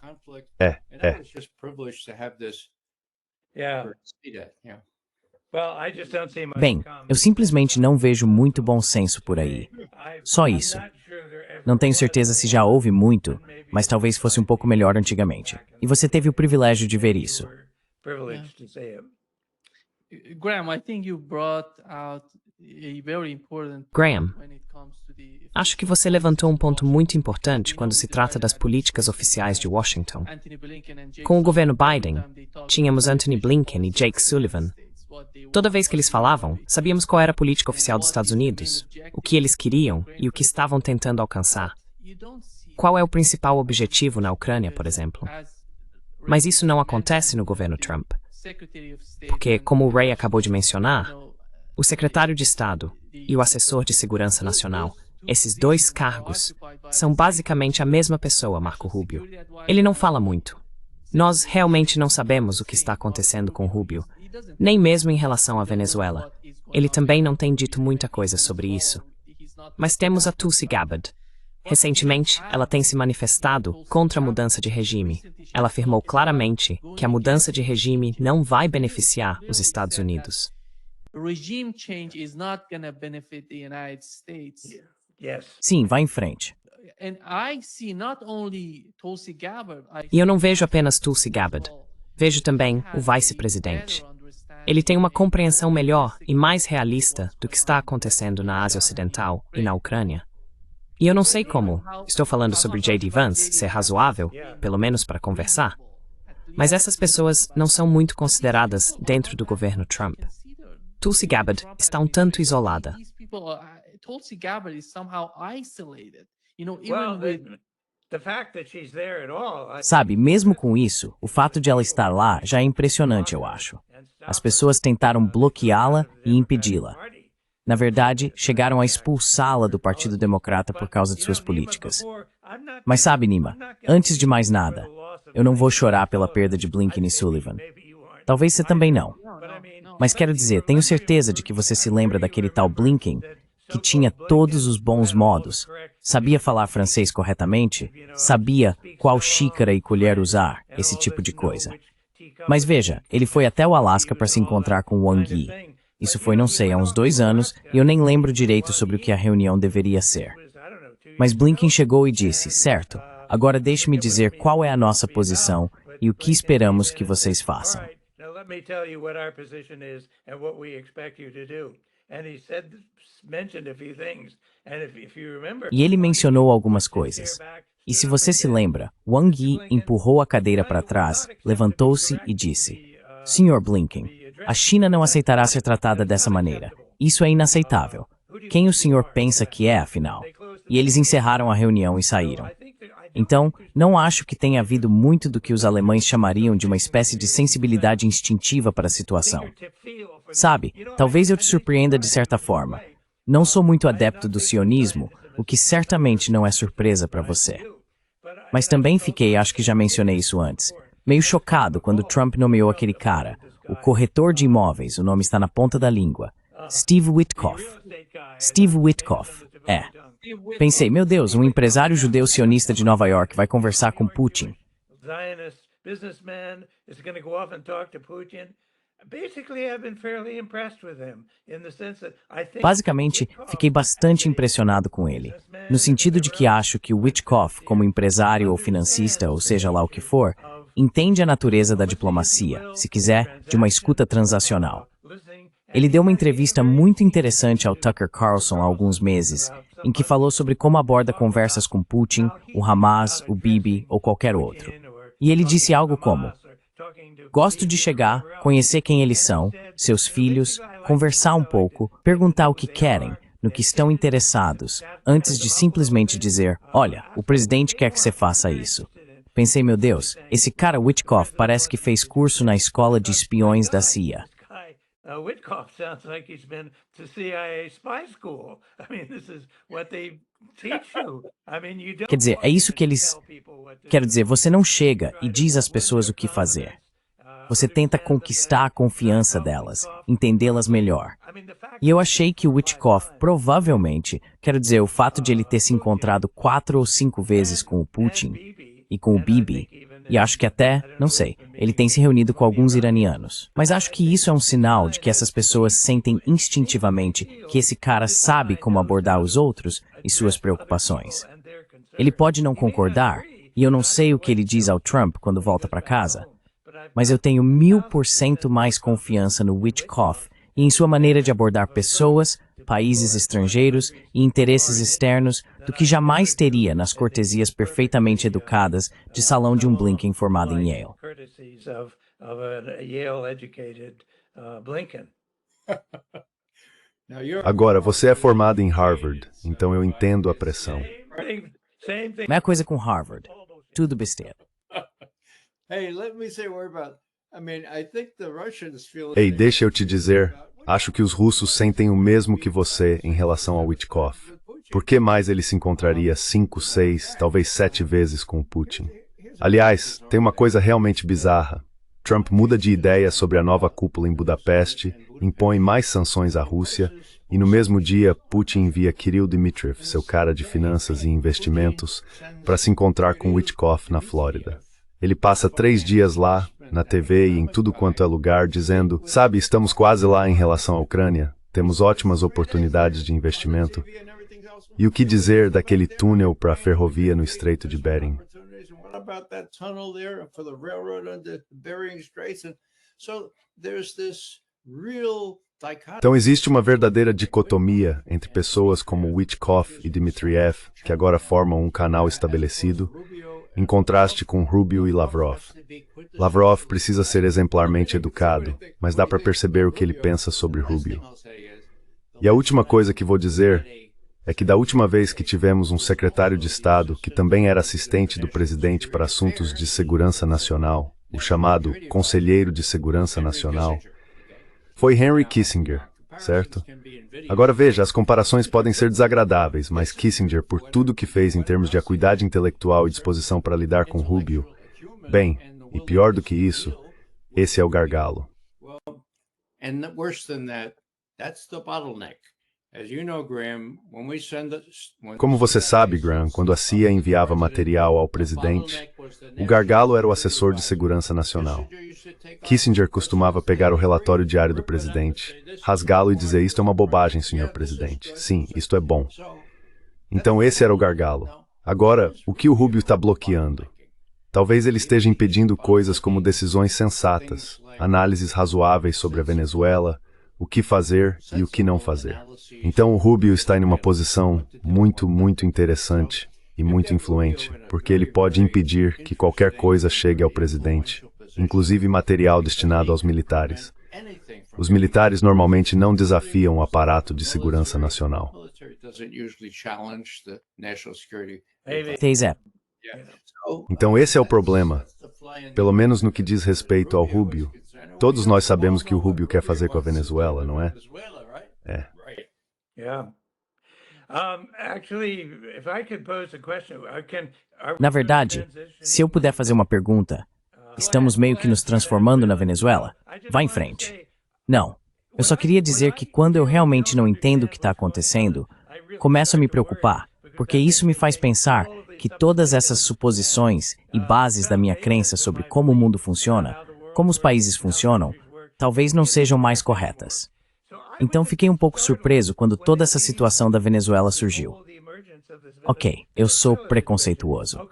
Bem, eu simplesmente não vejo muito bom senso por aí. Só isso. Não tenho certeza se já houve muito, mas talvez fosse um pouco melhor antigamente. E você teve o privilégio de ver isso. Graham, I think you brought out a very important Graham, when it comes to the acho que você levantou um ponto muito importante quando se trata das políticas oficiais de Washington. Anthony Blinken and Jake Com o governo Sullivan, Biden, they talked tínhamos about Anthony Blinken e Jake Sullivan. what they Toda vez que eles falavam, sabíamos qual era a política oficial dos Estados Unidos, o que eles queriam e o que estavam tentando alcançar. you don't see Qual é o principal objetivo na Ucrânia, por exemplo? as Mas isso não acontece no governo Trump, Secretary of State porque, and, como o Ray acabou de mencionar, you know, o secretário de Estado e o assessor de segurança nacional, esses dois cargos, são basicamente a mesma pessoa, Marco Rubio. Ele não fala muito. Nós realmente não sabemos o que está acontecendo com Rubio, nem mesmo em relação à Venezuela. Ele também não tem dito muita coisa sobre isso. Mas temos a Tulsi Gabbard. Recentemente, ela tem se manifestado contra a mudança de regime. Ela afirmou claramente que a mudança de regime não vai beneficiar os Estados Unidos. regime change is not going to benefit the United States. Sim, vá em frente. And I see not only Tulsi Gabbard, I E eu não vejo apenas Tulsi Gabbard. Vejo também o vice-presidente. Ele tem uma compreensão melhor e mais realista do que está acontecendo na Ásia Ocidental e na Ucrânia. E eu não sei como, estou falando sobre J.D. Vance ser razoável, pelo menos para conversar, mas essas pessoas não são muito consideradas dentro do governo Trump. Tulsi Gabbard está um tanto isolada. These people Tulsi Gabbard is somehow isolated. You know, Well, even with the fact that she's there at all, Sabe, mesmo com isso, o fato de ela estar lá já é impressionante, eu acho. As pessoas tentaram bloqueá-la e impedi-la. Na verdade, chegaram a expulsá-la do Partido Democrata por causa de suas políticas. Mas sabe, Nima, antes de mais nada, eu não vou chorar pela perda de Blinken e Sullivan. Talvez você também não. Mas quero dizer, tenho certeza de que você se lembra daquele tal Blinken, que tinha todos os bons modos, sabia falar francês corretamente, sabia qual xícara e colher usar, esse tipo de coisa. Mas veja, ele foi até o Alasca para se encontrar com Wang Yi. Isso foi, não sei, há uns 2 anos, e eu nem lembro direito sobre o que a reunião deveria ser. Mas Blinken chegou e disse, certo, agora deixe-me dizer qual é a nossa posição e o que esperamos que vocês façam. Now let me tell you what our position is and what we expect you to do. And he mentioned a few things. And if you remember, E ele mencionou algumas coisas. E se você se lembra, Wang Yi empurrou a cadeira para trás, levantou-se e disse, Sr. Blinken, a China não aceitará ser tratada dessa maneira. Isso é inaceitável. Quem o senhor pensa que é, afinal? E eles encerraram a reunião e saíram. Então, não acho que tenha havido muito do que os alemães chamariam de uma espécie de sensibilidade instintiva para a situação. Sabe, talvez eu te surpreenda de certa forma. Não sou muito adepto do sionismo, o que certamente não é surpresa para você. Mas também fiquei, acho que já mencionei isso antes, meio chocado quando Trump nomeou aquele cara, o corretor de imóveis, o nome está na ponta da língua, Steve Witkoff. Steve Witkoff, é. Pensei, meu Deus, um empresário judeu sionista de Nova York vai conversar com Putin. Zionist businessman is going to go off and talk to Putin. Basically, I've been fairly impressed with him in the sense that I think Basicamente, fiquei bastante impressionado com ele, no sentido de que acho que o Witkoff, como empresário ou financista, ou seja lá o que for, entende a natureza da diplomacia, se quiser, de uma escuta transacional. Ele deu uma entrevista muito interessante ao Tucker Carlson há alguns meses, em que falou sobre como aborda conversas com Putin, o Hamas, o Bibi ou qualquer outro. E ele disse algo como: gosto de chegar, conhecer quem eles são, seus filhos, conversar um pouco, perguntar o que querem, no que estão interessados, antes de simplesmente dizer, olha, o presidente quer que você faça isso. Pensei, meu Deus, esse cara Witkoff parece que fez curso na escola de espiões da CIA. Witkoff sounds like he's been to CIA spy school. I mean, this is what they teach you. I mean, you don't Quer dizer, é isso que eles... tell people what to Quero dizer, você não chega e diz às pessoas o que fazer. Você tenta conquistar a confiança delas, entendê-las melhor. E eu achei que o Witkoff provavelmente, quero dizer, o fato de ele ter se encontrado 4 ou 5 vezes com o Putin e com o Bibi, e acho que até, não sei, ele tem se reunido com alguns iranianos. Mas acho que isso é um sinal de que essas pessoas sentem instintivamente que esse cara sabe como abordar os outros e suas preocupações. Ele pode não concordar, e eu não sei o que ele diz ao Trump quando volta para casa, mas eu tenho 1000% mais confiança no Witkoff e em sua maneira de abordar pessoas, países estrangeiros e interesses externos do que jamais teria nas cortesias perfeitamente educadas de salão de um Blinken formado em Yale. courtesies of a Yale-educated Blinken. Now you're Agora, você é formado em Harvard, então eu entendo a pressão. Same thing. Mesma coisa com Harvard. Tudo besteira. Hey, let me say a word about. I mean, I think the Russians feel. Ei, deixa eu te dizer, acho que os russos sentem o mesmo que você em relação ao Witkoff. Por que mais ele se encontraria 5, 6, talvez 7 vezes com o Putin? Aliás, tem uma coisa realmente bizarra. Trump muda de ideia sobre a nova cúpula em Budapeste, impõe mais sanções à Rússia, e no mesmo dia, Putin envia Kirill Dmitriev, seu cara de finanças e investimentos, para se encontrar com Witkoff na Flórida. Ele passa 3 dias lá, na TV e em tudo quanto é lugar, dizendo, sabe, estamos quase lá em relação à Ucrânia, temos ótimas oportunidades de investimento. E o que dizer daquele túnel para a ferrovia no Estreito de Bering? What about that tunnel there for the railroad under Bering Straits? And so there's this real dichotomy. Então existe uma verdadeira dicotomia entre pessoas como Witkoff e Dmitriev, que agora formam um canal estabelecido, em contraste com Rubio e Lavrov. Lavrov precisa ser exemplarmente educado, mas dá para perceber o que ele pensa sobre Rubio. E a última coisa que vou dizer é que da última vez que tivemos um secretário de Estado que também era assistente do presidente para assuntos de segurança nacional, o chamado Conselheiro de Segurança Nacional, foi Henry Kissinger, certo? Agora veja, as comparações podem ser desagradáveis, mas Kissinger, por tudo que fez em termos de acuidade intelectual e disposição para lidar com Rubio, bem, e pior do que isso, esse é o gargalo. And worse than that, that's the bottleneck. As you know, Graham, when we send Como você sabe, Graham, quando a CIA enviava material ao presidente, o gargalo era o assessor de segurança nacional. Kissinger costumava pegar o relatório diário do presidente, rasgá-lo e dizer, isto é uma bobagem, senhor presidente. Sim, isto é bom. Então esse era o gargalo. Agora, o que o Rubio está bloqueando? Talvez ele esteja impedindo coisas como decisões sensatas, análises razoáveis sobre a Venezuela, o que fazer e o que não fazer. Então o Rubio está em uma posição muito interessante e muito influente, porque ele pode impedir que qualquer coisa chegue ao presidente, inclusive material destinado aos militares. Os militares normalmente não desafiam o aparato de segurança nacional. Pois é. Então esse é o problema. Pelo menos no que diz respeito ao Rubio. Todos nós sabemos o que o Rubio quer fazer com a Venezuela, não é? É. Yeah. Actually, if I could pose a question, Na verdade, se eu puder fazer uma pergunta, estamos meio que nos transformando na Venezuela? Vá em frente. Não. Eu só queria dizer que quando eu realmente não entendo o que está acontecendo, começo a me preocupar, porque isso me faz pensar que todas essas suposições e bases da minha crença sobre como o mundo funciona, como os países funcionam, talvez não sejam mais corretas. Então fiquei um pouco surpreso quando toda essa situação da Venezuela surgiu. Ok, eu sou preconceituoso.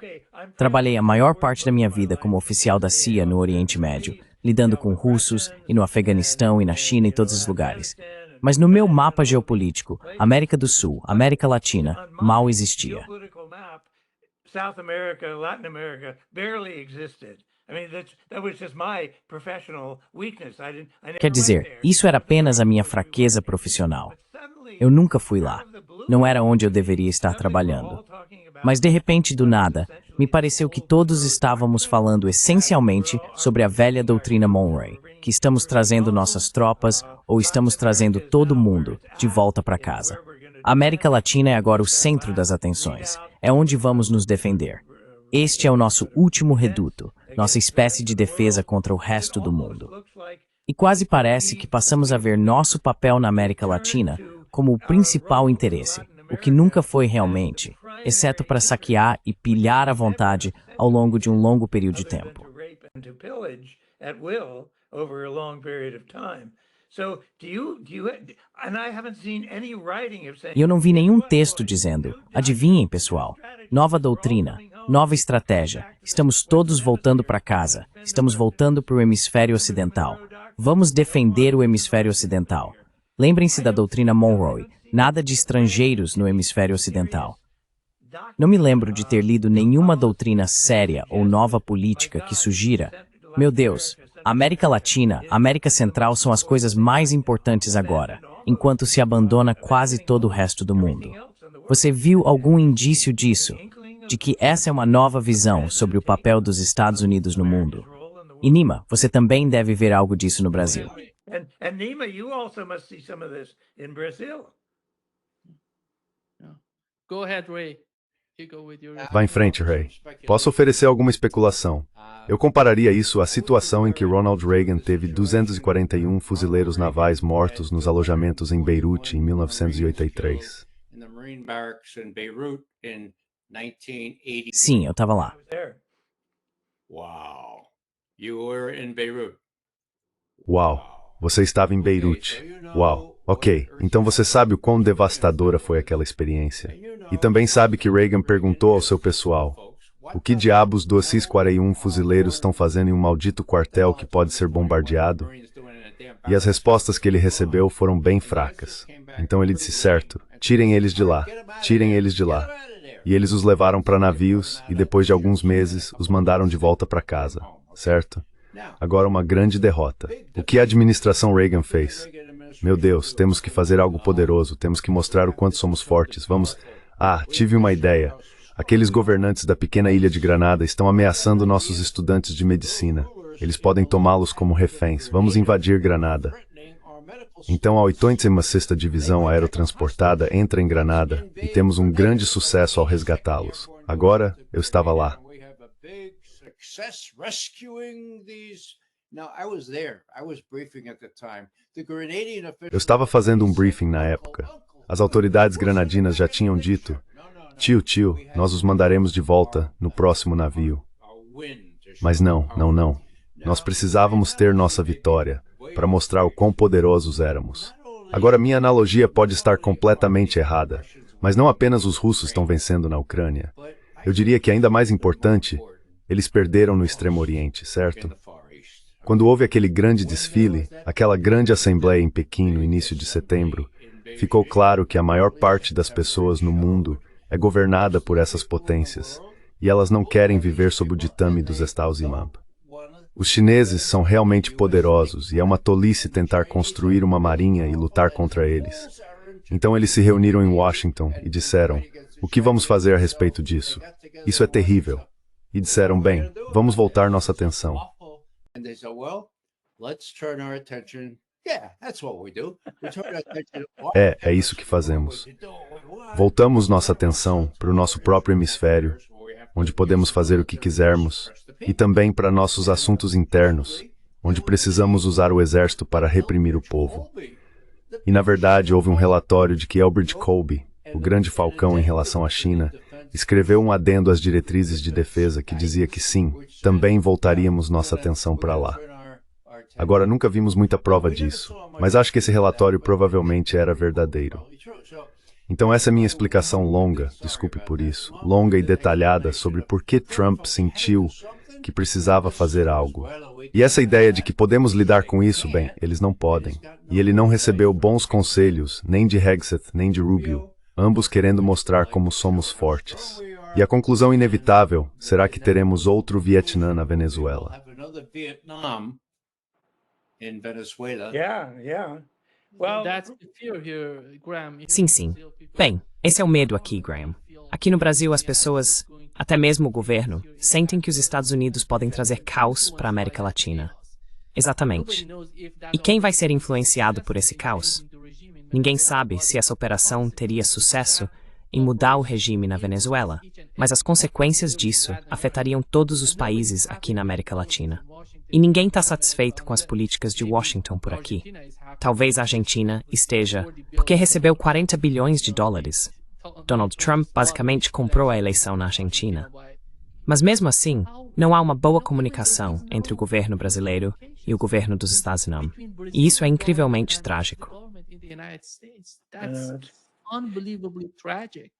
Trabalhei a maior parte da minha vida como oficial da CIA no Oriente Médio, lidando com russos, e no Afeganistão, e na China, e todos os lugares. Mas no meu mapa geopolítico, América do Sul, América Latina, mal existia. South America, Latin America barely existed. I mean, that was just my professional weakness. Quer dizer, isso era apenas a minha fraqueza profissional. Eu nunca fui lá. Não era onde eu deveria estar trabalhando. Mas de repente, do nada, me pareceu que todos estávamos falando essencialmente sobre a velha doutrina Monroe, que estamos trazendo nossas tropas, ou estamos trazendo todo mundo de volta para casa. A América Latina é agora o centro das atenções. É onde vamos nos defender. Este é o nosso último reduto, nossa espécie de defesa contra o resto do mundo. E quase parece que passamos a ver nosso papel na América Latina como o principal interesse, o que nunca foi realmente, exceto para saquear e pilhar à vontade ao longo de um longo período de tempo. E eu não vi nenhum texto dizendo, adivinhem, pessoal, nova doutrina, nova estratégia, estamos todos voltando para casa, estamos voltando para o hemisfério ocidental. Vamos defender o hemisfério ocidental. Lembrem-se da doutrina Monroe, nada de estrangeiros no hemisfério ocidental. Não me lembro de ter lido nenhuma doutrina séria ou nova política que sugira, meu Deus, a América Latina, a América Central são as coisas mais importantes agora, enquanto se abandona quase todo o resto do mundo. Você viu algum indício disso? De que essa é uma nova visão sobre o papel dos Estados Unidos no mundo? E Nima, você também deve ver algo disso no Brasil. And Nima, you also must see some of this in Brazil. Go ahead, Ray. You go with your... Vá em frente, Ray. Posso oferecer alguma especulação. Eu compararia isso à situação em que Ronald Reagan teve 241 fuzileiros navais mortos nos alojamentos em Beirute em 1983. Sim, eu estava lá. Wow. You were in Beirut. Uau, você estava em Beirute. Uau, ok, então você sabe o quão devastadora foi aquela experiência. E também sabe que Reagan perguntou ao seu pessoal, o que diabos 241 fuzileiros estão fazendo em um maldito quartel que pode ser bombardeado? E as respostas que ele recebeu foram bem fracas. Então ele disse, certo, tirem eles de lá, tirem eles de lá. E eles os levaram para navios e depois de alguns meses os mandaram de volta para casa, certo? Agora uma grande derrota. O que a administração Reagan fez? Meu Deus, temos que fazer algo poderoso, temos que mostrar o quanto somos fortes, vamos... Ah, tive uma ideia. Aqueles governantes da pequena ilha de Granada estão ameaçando nossos estudantes de medicina. Eles podem tomá-los como reféns. Vamos invadir Granada. Então a 86ª Divisão Aerotransportada entra em Granada e temos um grande sucesso ao resgatá-los. Agora, eu estava lá. Eu estava fazendo um briefing na época. As autoridades granadinas já tinham dito, tio, nós os mandaremos de volta no próximo navio. Mas não. Nós precisávamos ter nossa vitória para mostrar o quão poderosos éramos. Agora, minha analogia pode estar completamente errada, mas não apenas os russos estão vencendo na Ucrânia. Eu diria que ainda mais importante, eles perderam no Extremo Oriente, certo? Quando houve aquele grande desfile, aquela grande assembleia em Pequim no início de setembro, ficou claro que a maior parte das pessoas no mundo é governada por essas potências, e elas não querem viver sob o ditame dos Estados Imam. Os chineses são realmente poderosos e é uma tolice tentar construir uma marinha e lutar contra eles. Então eles se reuniram em Washington e disseram, o que vamos fazer a respeito disso? Isso é terrível. E disseram, bem, vamos voltar nossa atenção. É isso que fazemos. Voltamos nossa atenção para o nosso próprio hemisfério, onde podemos fazer o que quisermos, e também para nossos assuntos internos, onde precisamos usar o exército para reprimir o povo. E na verdade houve um relatório de que Elbridge Colby, o grande falcão em relação à China, escreveu um adendo às diretrizes de defesa que dizia que sim, também voltaríamos nossa atenção para lá. Agora, nunca vimos muita prova disso, mas acho que esse relatório provavelmente era verdadeiro. Então essa é minha explicação longa, desculpe por isso, longa e detalhada sobre por que Trump sentiu que precisava fazer algo. E essa ideia de que podemos lidar com isso, bem, eles não podem. E ele não recebeu bons conselhos, nem de Hegseth, nem de Rubio, ambos querendo mostrar como somos fortes. E a conclusão inevitável será que teremos outro Vietnã na Venezuela. Yeah. Well, That's the fear here, Graham. Sim, sim. Bem, esse é o medo aqui, Graham. Aqui no Brasil, as pessoas, até mesmo o governo, sentem que os Estados Unidos podem trazer caos para a América Latina. Exatamente. E quem vai ser influenciado por esse caos? Ninguém sabe se essa operação teria sucesso em mudar o regime na Venezuela, mas as consequências disso afetariam todos os países aqui na América Latina. E ninguém está satisfeito com as políticas de Washington por aqui. Talvez a Argentina esteja, porque recebeu 40 bilhões de dólares. Donald Trump basicamente comprou a eleição na Argentina. Mas mesmo assim, não há uma boa comunicação entre o governo brasileiro e o governo dos Estados Unidos. E isso é incrivelmente trágico. Unbelievably tragic.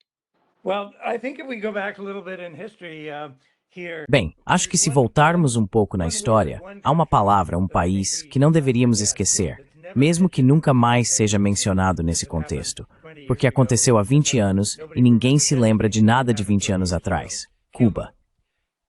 well, I think if we go back a little bit in history here. Bem, acho que se voltarmos um pouco na história, há uma palavra, um país, que não deveríamos esquecer, mesmo que nunca mais seja mencionado nesse contexto, porque aconteceu há 20 anos e ninguém se lembra de nada de 20 anos atrás: Cuba.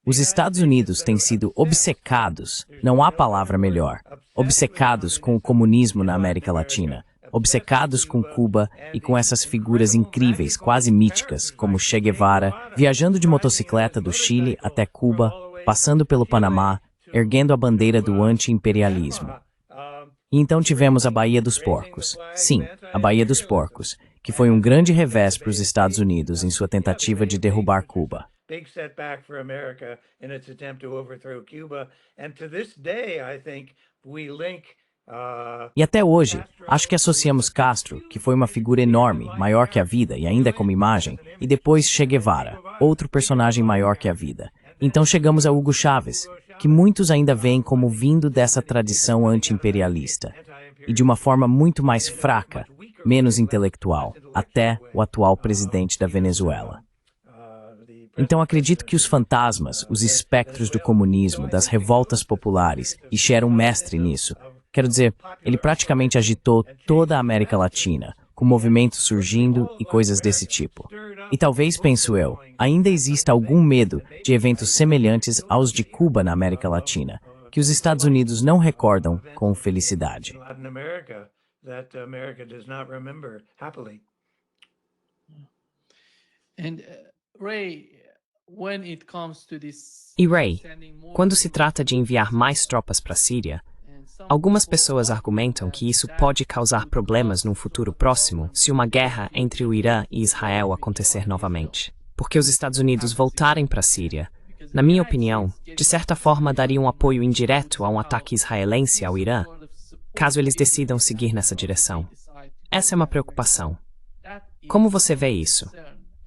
Os Estados Unidos têm sido obcecados, não há palavra melhor, obcecados com o comunismo na América Latina, obcecados com Cuba e com essas figuras incríveis, quase míticas, como Che Guevara, viajando de motocicleta do Chile até Cuba, passando pelo Panamá, erguendo a bandeira do anti-imperialismo. E então tivemos a Baía dos Porcos. Sim, a Baía dos Porcos, que foi um grande revés para os Estados Unidos em sua tentativa de derrubar Cuba. Big setback for America in its attempt to overthrow Cuba. And to this day, I think we link E até hoje, acho que associamos Castro, que foi uma figura enorme, maior que a vida e ainda como imagem, e depois Che Guevara, outro personagem maior que a vida. Então chegamos a Hugo Chávez, que muitos ainda veem como vindo dessa tradição anti-imperialista, e de uma forma muito mais fraca, menos intelectual, até o atual presidente da Venezuela. Então acredito que os fantasmas, os espectros do comunismo, das revoltas populares, e Che era um mestre nisso. Quero dizer, ele praticamente agitou toda a América Latina, com movimentos surgindo e coisas desse tipo. E talvez, penso eu, ainda exista algum medo de eventos semelhantes aos de Cuba na América Latina, que os Estados Unidos não recordam com felicidade. Latin America that America does not remember happily. And Ray, when it comes to this, E Ray, quando se trata de enviar mais tropas para a Síria, algumas pessoas argumentam que isso pode causar problemas num futuro próximo se uma guerra entre o Irã e Israel acontecer novamente. Porque os Estados Unidos voltarem para a Síria, na minha opinião, de certa forma daria um apoio indireto a um ataque israelense ao Irã, caso eles decidam seguir nessa direção. Essa é uma preocupação. Como você vê isso?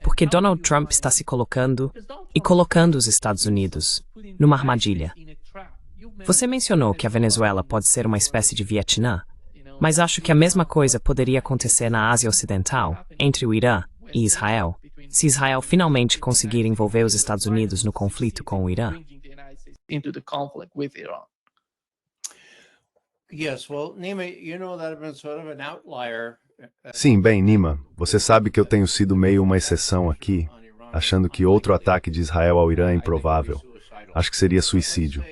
Porque Donald Trump está se colocando e colocando os Estados Unidos numa armadilha. Você mencionou que a Venezuela pode ser uma espécie de Vietnã, mas acho que a mesma coisa poderia acontecer na Ásia Ocidental, entre o Irã e Israel, se Israel finalmente conseguir envolver os Estados Unidos no conflito com o Irã. into the conflict with Iran. Yes, well, Nima, you know that I've been sort of an outlier. Sim, bem, Nima, você sabe que eu tenho sido meio uma exceção aqui, achando que outro ataque de Israel ao Irã é improvável. Acho que seria suicídio.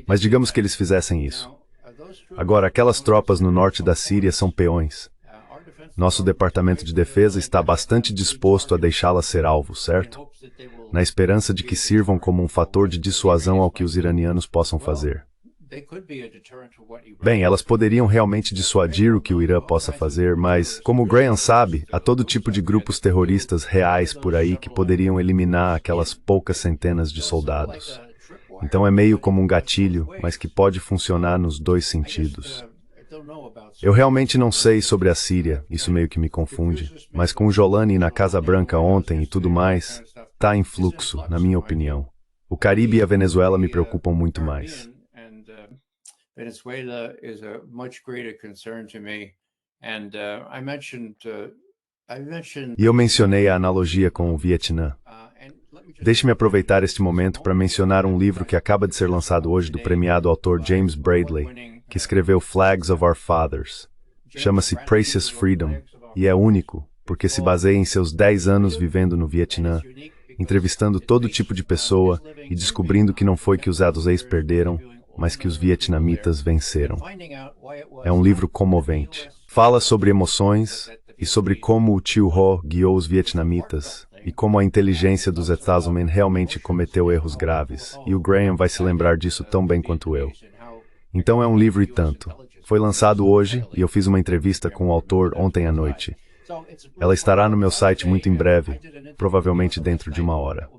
Mas digamos que eles fizessem isso. Agora, aquelas tropas no norte da Síria são peões. Nosso Departamento de Defesa está bastante disposto a deixá-las ser alvo, certo? Na esperança de que sirvam como um fator de dissuasão ao que os iranianos possam fazer. Bem, elas poderiam realmente dissuadir o que o Irã possa fazer, mas, como Graham sabe, há todo tipo de grupos terroristas reais por aí que poderiam eliminar aquelas poucas centenas de soldados. Então é meio como um gatilho, mas que pode funcionar nos dois sentidos. Eu realmente não sei sobre a Síria, isso meio que me confunde, mas com o Jolani na Casa Branca ontem e tudo mais, tá em fluxo, na minha opinião. O Caribe e a Venezuela me preocupam muito mais. Venezuela is a much greater concern to me, and I mentioned. E eu mencionei a analogia com o Vietnã. Deixe-me aproveitar este momento para mencionar um livro que acaba de ser lançado hoje do premiado autor James Bradley, que escreveu Flags of Our Fathers. Chama-se Precious Freedom e é único porque se baseia em seus 10 anos vivendo no Vietnã, entrevistando todo tipo de pessoa e descobrindo que não foi que os Ados perderam, mas que os vietnamitas venceram. É um livro comovente. Fala sobre emoções e sobre como o Tio Ho guiou os vietnamitas e como a inteligência dos Estados Unidos realmente cometeu erros graves. E o Graham vai se lembrar disso tão bem quanto eu. Então é um livro e tanto. Foi lançado hoje e eu fiz uma entrevista com o autor ontem à noite. Ela estará no meu site muito em breve, provavelmente dentro de 1 hora.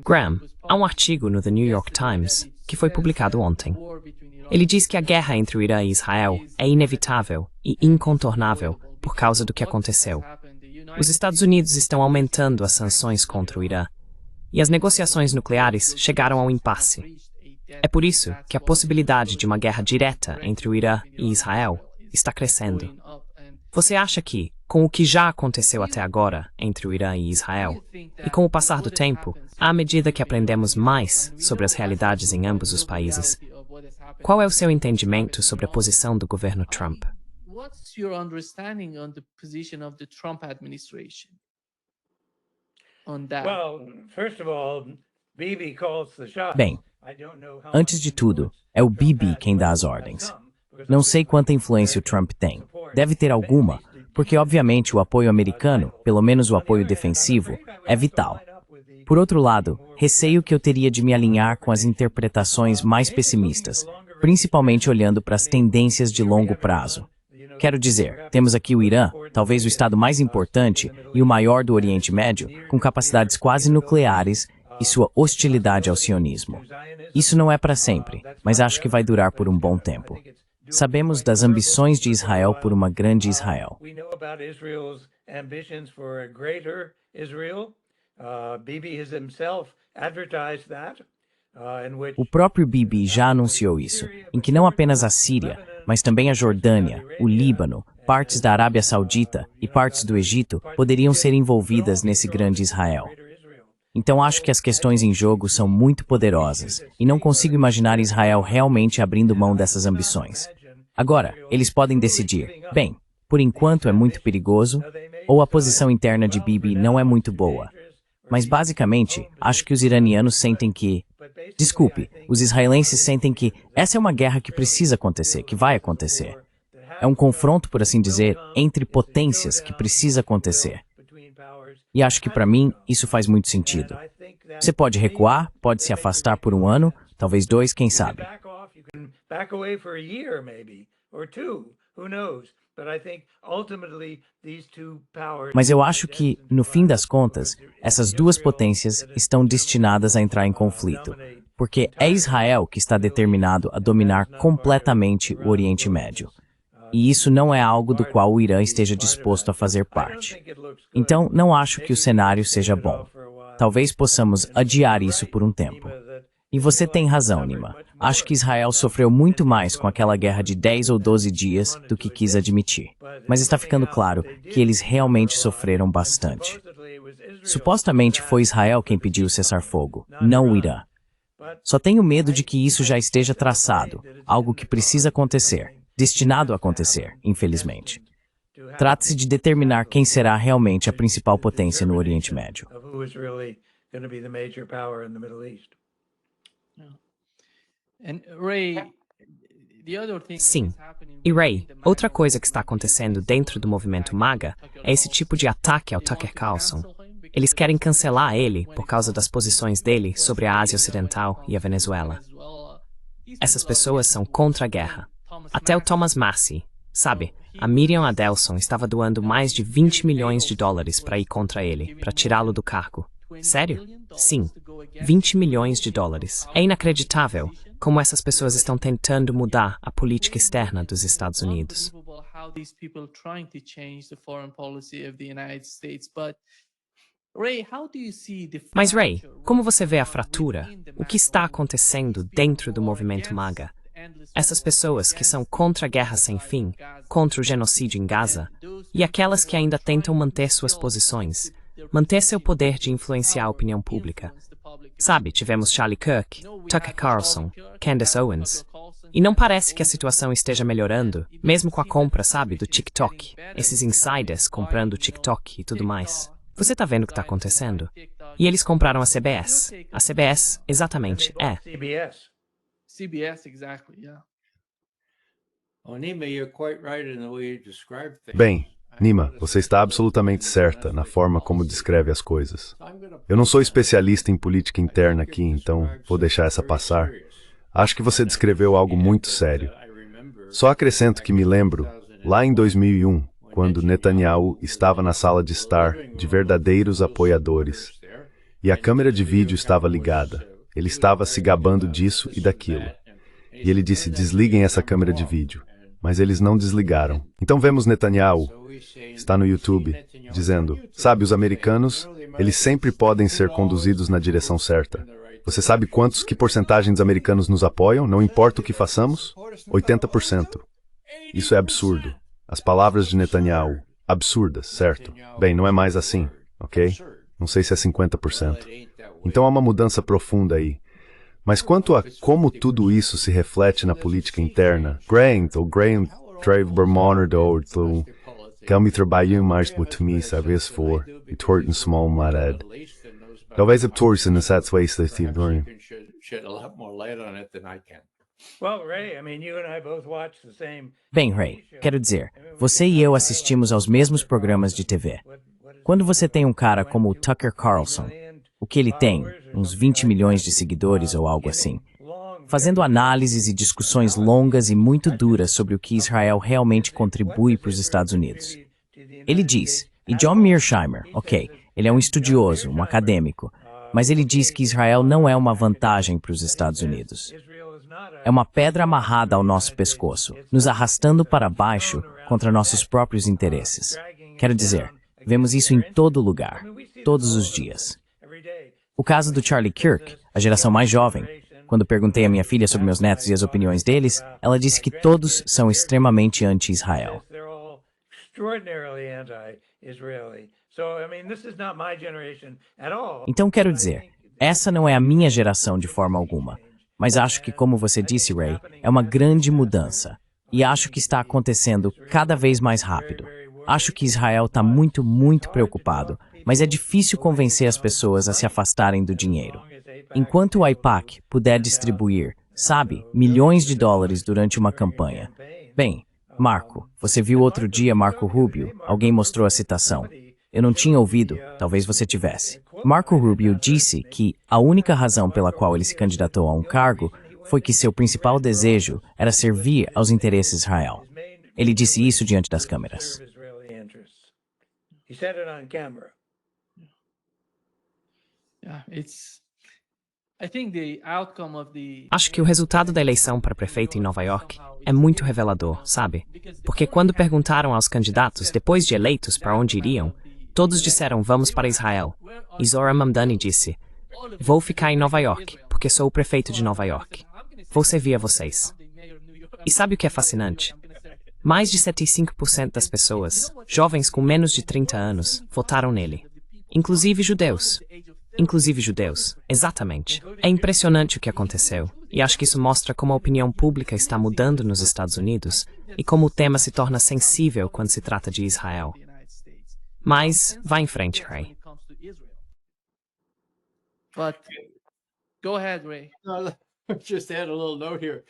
Graham, há um artigo no The New York Times que foi publicado ontem. Ele diz que a guerra entre o Irã e Israel é inevitável e incontornável por causa do que aconteceu. Os Estados Unidos estão aumentando as sanções contra o Irã e as negociações nucleares chegaram ao impasse. É por isso que a possibilidade de uma guerra direta entre o Irã e Israel está crescendo. Você acha que, com o que já aconteceu até agora entre o Irã e Israel, e com o passar do tempo, à medida que aprendemos mais sobre as realidades em ambos os países, qual é o seu entendimento sobre a posição do governo Trump? What's your understanding on the position of the Trump administration on that? Well, first of all, Bibi calls the shots. Bem, antes de tudo, é o Bibi quem dá as ordens. Não sei quanta influência o Trump tem. Deve ter alguma, porque obviamente o apoio americano, pelo menos o apoio defensivo, é vital. Por outro lado, receio que eu teria de me alinhar com as interpretações mais pessimistas, principalmente olhando para as tendências de longo prazo. Quero dizer, temos aqui o Irã, talvez o estado mais importante e o maior do Oriente Médio, com capacidades quase nucleares e sua hostilidade ao sionismo. Isso não é para sempre, mas acho que vai durar por um bom tempo. Sabemos das ambições de Israel por uma grande Israel. O próprio Bibi já anunciou isso, em que não apenas a Síria, mas também a Jordânia, o Líbano, partes da Arábia Saudita e partes do Egito poderiam ser envolvidas nesse grande Israel. Então acho que as questões em jogo são muito poderosas e não consigo imaginar Israel realmente abrindo mão dessas ambições. Agora, eles podem decidir, bem, por enquanto é muito perigoso, ou a posição interna de Bibi não é muito boa. Mas basicamente, acho que os iranianos sentem que... Desculpe, os israelenses sentem que essa é uma guerra que precisa acontecer, que vai acontecer. É um confronto, por assim dizer, entre potências que precisa acontecer. E acho que para mim, isso faz muito sentido. Você pode recuar, pode se afastar por 1 ano, talvez 2, quem sabe. Mas eu acho que, no fim das contas, essas duas potências estão destinadas a entrar em conflito, porque é Israel que está determinado a dominar completamente o Oriente Médio. E isso não é algo do qual o Irã esteja disposto a fazer parte. Então, não acho que o cenário seja bom. Talvez possamos adiar isso por um tempo. E você tem razão, Nima. Acho que Israel sofreu muito mais com aquela guerra de 10 ou 12 dias do que quis admitir. Mas está ficando claro que eles realmente sofreram bastante. Supostamente foi Israel quem pediu o cessar-fogo, não o Irã. Só tenho medo de que isso já esteja traçado, algo que precisa acontecer, destinado a acontecer, infelizmente. Trata-se de determinar quem será realmente a principal potência no Oriente Médio. Sim. E Ray, outra coisa que está acontecendo dentro do movimento MAGA é esse tipo de ataque ao Tucker Carlson. Eles querem cancelar ele por causa das posições dele sobre a Ásia Ocidental e a Venezuela. Essas pessoas são contra a guerra. Até o Thomas Massie, sabe? A Miriam Adelson estava doando mais de 20 milhões de dólares para ir contra ele, para tirá-lo do cargo. Sério? Sim. 20 milhões de dólares. É inacreditável como essas pessoas estão tentando mudar a política externa dos Estados Unidos. Mas Ray, como você vê a fratura? O que está acontecendo dentro do movimento MAGA? Essas pessoas que são contra a guerra sem fim, contra o genocídio em Gaza, e aquelas que ainda tentam manter suas posições, manter seu poder de influenciar a opinião pública. Sabe, tivemos Charlie Kirk, Tucker Carlson, Candace Owens. E não parece que a situação esteja melhorando, mesmo com a compra, sabe, do TikTok. Esses insiders comprando o TikTok e tudo mais. Você tá vendo o que tá acontecendo? E eles compraram a CBS. A CBS, exatamente, é. CBS, exactly, yeah. Oh, Nima, you're quite right in the way you describe things. Bem, Nima, você está absolutamente certa na forma como descreve as coisas. Eu não sou especialista em política interna aqui, então vou deixar essa passar. Acho que você descreveu algo muito sério. Só acrescento que me lembro, lá em 2001, quando Netanyahu estava na sala de estar de verdadeiros apoiadores, e a câmera de vídeo estava ligada. Ele estava se gabando disso e daquilo. E ele disse, desliguem essa câmera de vídeo. Mas eles não desligaram. Então vemos Netanyahu, está no YouTube, dizendo, sabe, os americanos, eles sempre podem ser conduzidos na direção certa. Você sabe que porcentagem dos americanos nos apoiam, não importa o que façamos? 80%. Isso é absurdo. As palavras de Netanyahu, absurdas, certo? Bem, não é mais assim, ok? Não sei se é 50%. Então há uma mudança profunda aí. Mas quanto a como tudo isso se reflete na política interna, Grant trabalhador que me trabalhou mais muito me sabes for e torto small marad. Talvez a torce nessas ways da tive. Shed a lot more light on it than I can. Well, Ray, I mean, you and I both watch the same. Bem, Ray, quero dizer, você e eu assistimos aos mesmos programas de TV. Quando você tem um cara como o Tucker Carlson, o que ele tem, uns 20 milhões de seguidores ou algo assim, fazendo análises e discussões longas e muito duras sobre o que Israel realmente contribui para os Estados Unidos. Ele diz, e John Mearsheimer, ok, ele é um estudioso, um acadêmico, mas ele diz que Israel não é uma vantagem para os Estados Unidos. É uma pedra amarrada ao nosso pescoço, nos arrastando para baixo contra nossos próprios interesses. Quero dizer, vemos isso em todo lugar, todos os dias. O caso do Charlie Kirk, a geração mais jovem, quando perguntei à minha filha sobre meus netos e as opiniões deles, ela disse que todos são extremamente anti-Israel. Então quero dizer, essa não é a minha geração de forma alguma, mas acho que, como você disse, Ray, é uma grande mudança. E acho que está acontecendo cada vez mais rápido. Acho que Israel está muito, muito preocupado, mas é difícil convencer as pessoas a se afastarem do dinheiro. Enquanto o AIPAC puder distribuir, sabe, milhões de dólares durante uma campanha. Bem, Marco, você viu outro dia Marco Rubio, alguém mostrou a citação. Eu não tinha ouvido, talvez você tivesse. Marco Rubio disse que a única razão pela qual ele se candidatou a um cargo foi que seu principal desejo era servir aos interesses de Israel. Ele disse isso diante das câmeras. Acho que o resultado da eleição para prefeito em Nova York é muito revelador, sabe? Porque quando perguntaram aos candidatos, depois de eleitos, para onde iriam, todos disseram, vamos para Israel. E Zohran Mamdani disse, vou ficar em Nova York, porque sou o prefeito de Nova York. Vou servir a vocês. E sabe o que é fascinante? Mais de 75% das pessoas, jovens com menos de 30 anos, votaram nele. Inclusive judeus. Inclusive judeus, exatamente. É impressionante o que aconteceu, e acho que isso mostra como a opinião pública está mudando nos Estados Unidos e como o tema se torna sensível quando se trata de Israel. Mas, vá em frente, Ray. But go ahead, Ray. Just add a little note here.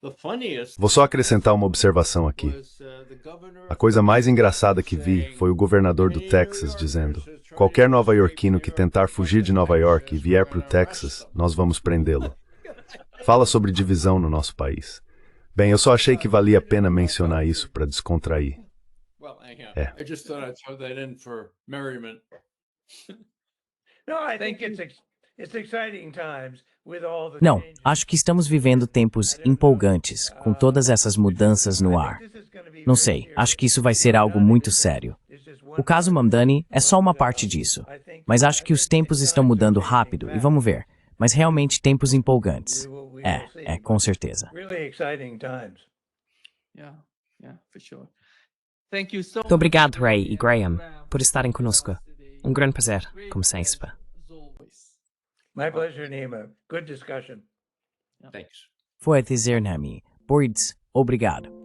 The funniest Vou só acrescentar uma observação aqui. was the governor A coisa mais engraçada que vi foi o governador do Texas dizendo, qualquer nova-iorquino que tentar fugir de Nova York e vier para o Texas, nós vamos prendê-lo. Fala sobre divisão no nosso país. Bem, eu só achei que valia a pena mencionar isso para descontrair. Well, anyhow, Yeah. I just thought I'd throw that in for merriment. No, I think it's exciting times with all the Não, changes. acho que estamos vivendo tempos empolgantes, com todas essas mudanças no ar. Não sei, acho que isso vai ser algo muito sério. O caso Mamdani é só uma parte disso, mas acho que os tempos estão mudando rápido e vamos ver, mas realmente tempos empolgantes. we'll see. É, com certeza. Really exciting times. Yeah, for sure. Thank you so Muito obrigado, Ray e Graham, por estarem conosco. Um grande prazer, como sempre. My pleasure, Nima. Good discussion. Thanks. Foi a dizer-me, Boris, obrigado.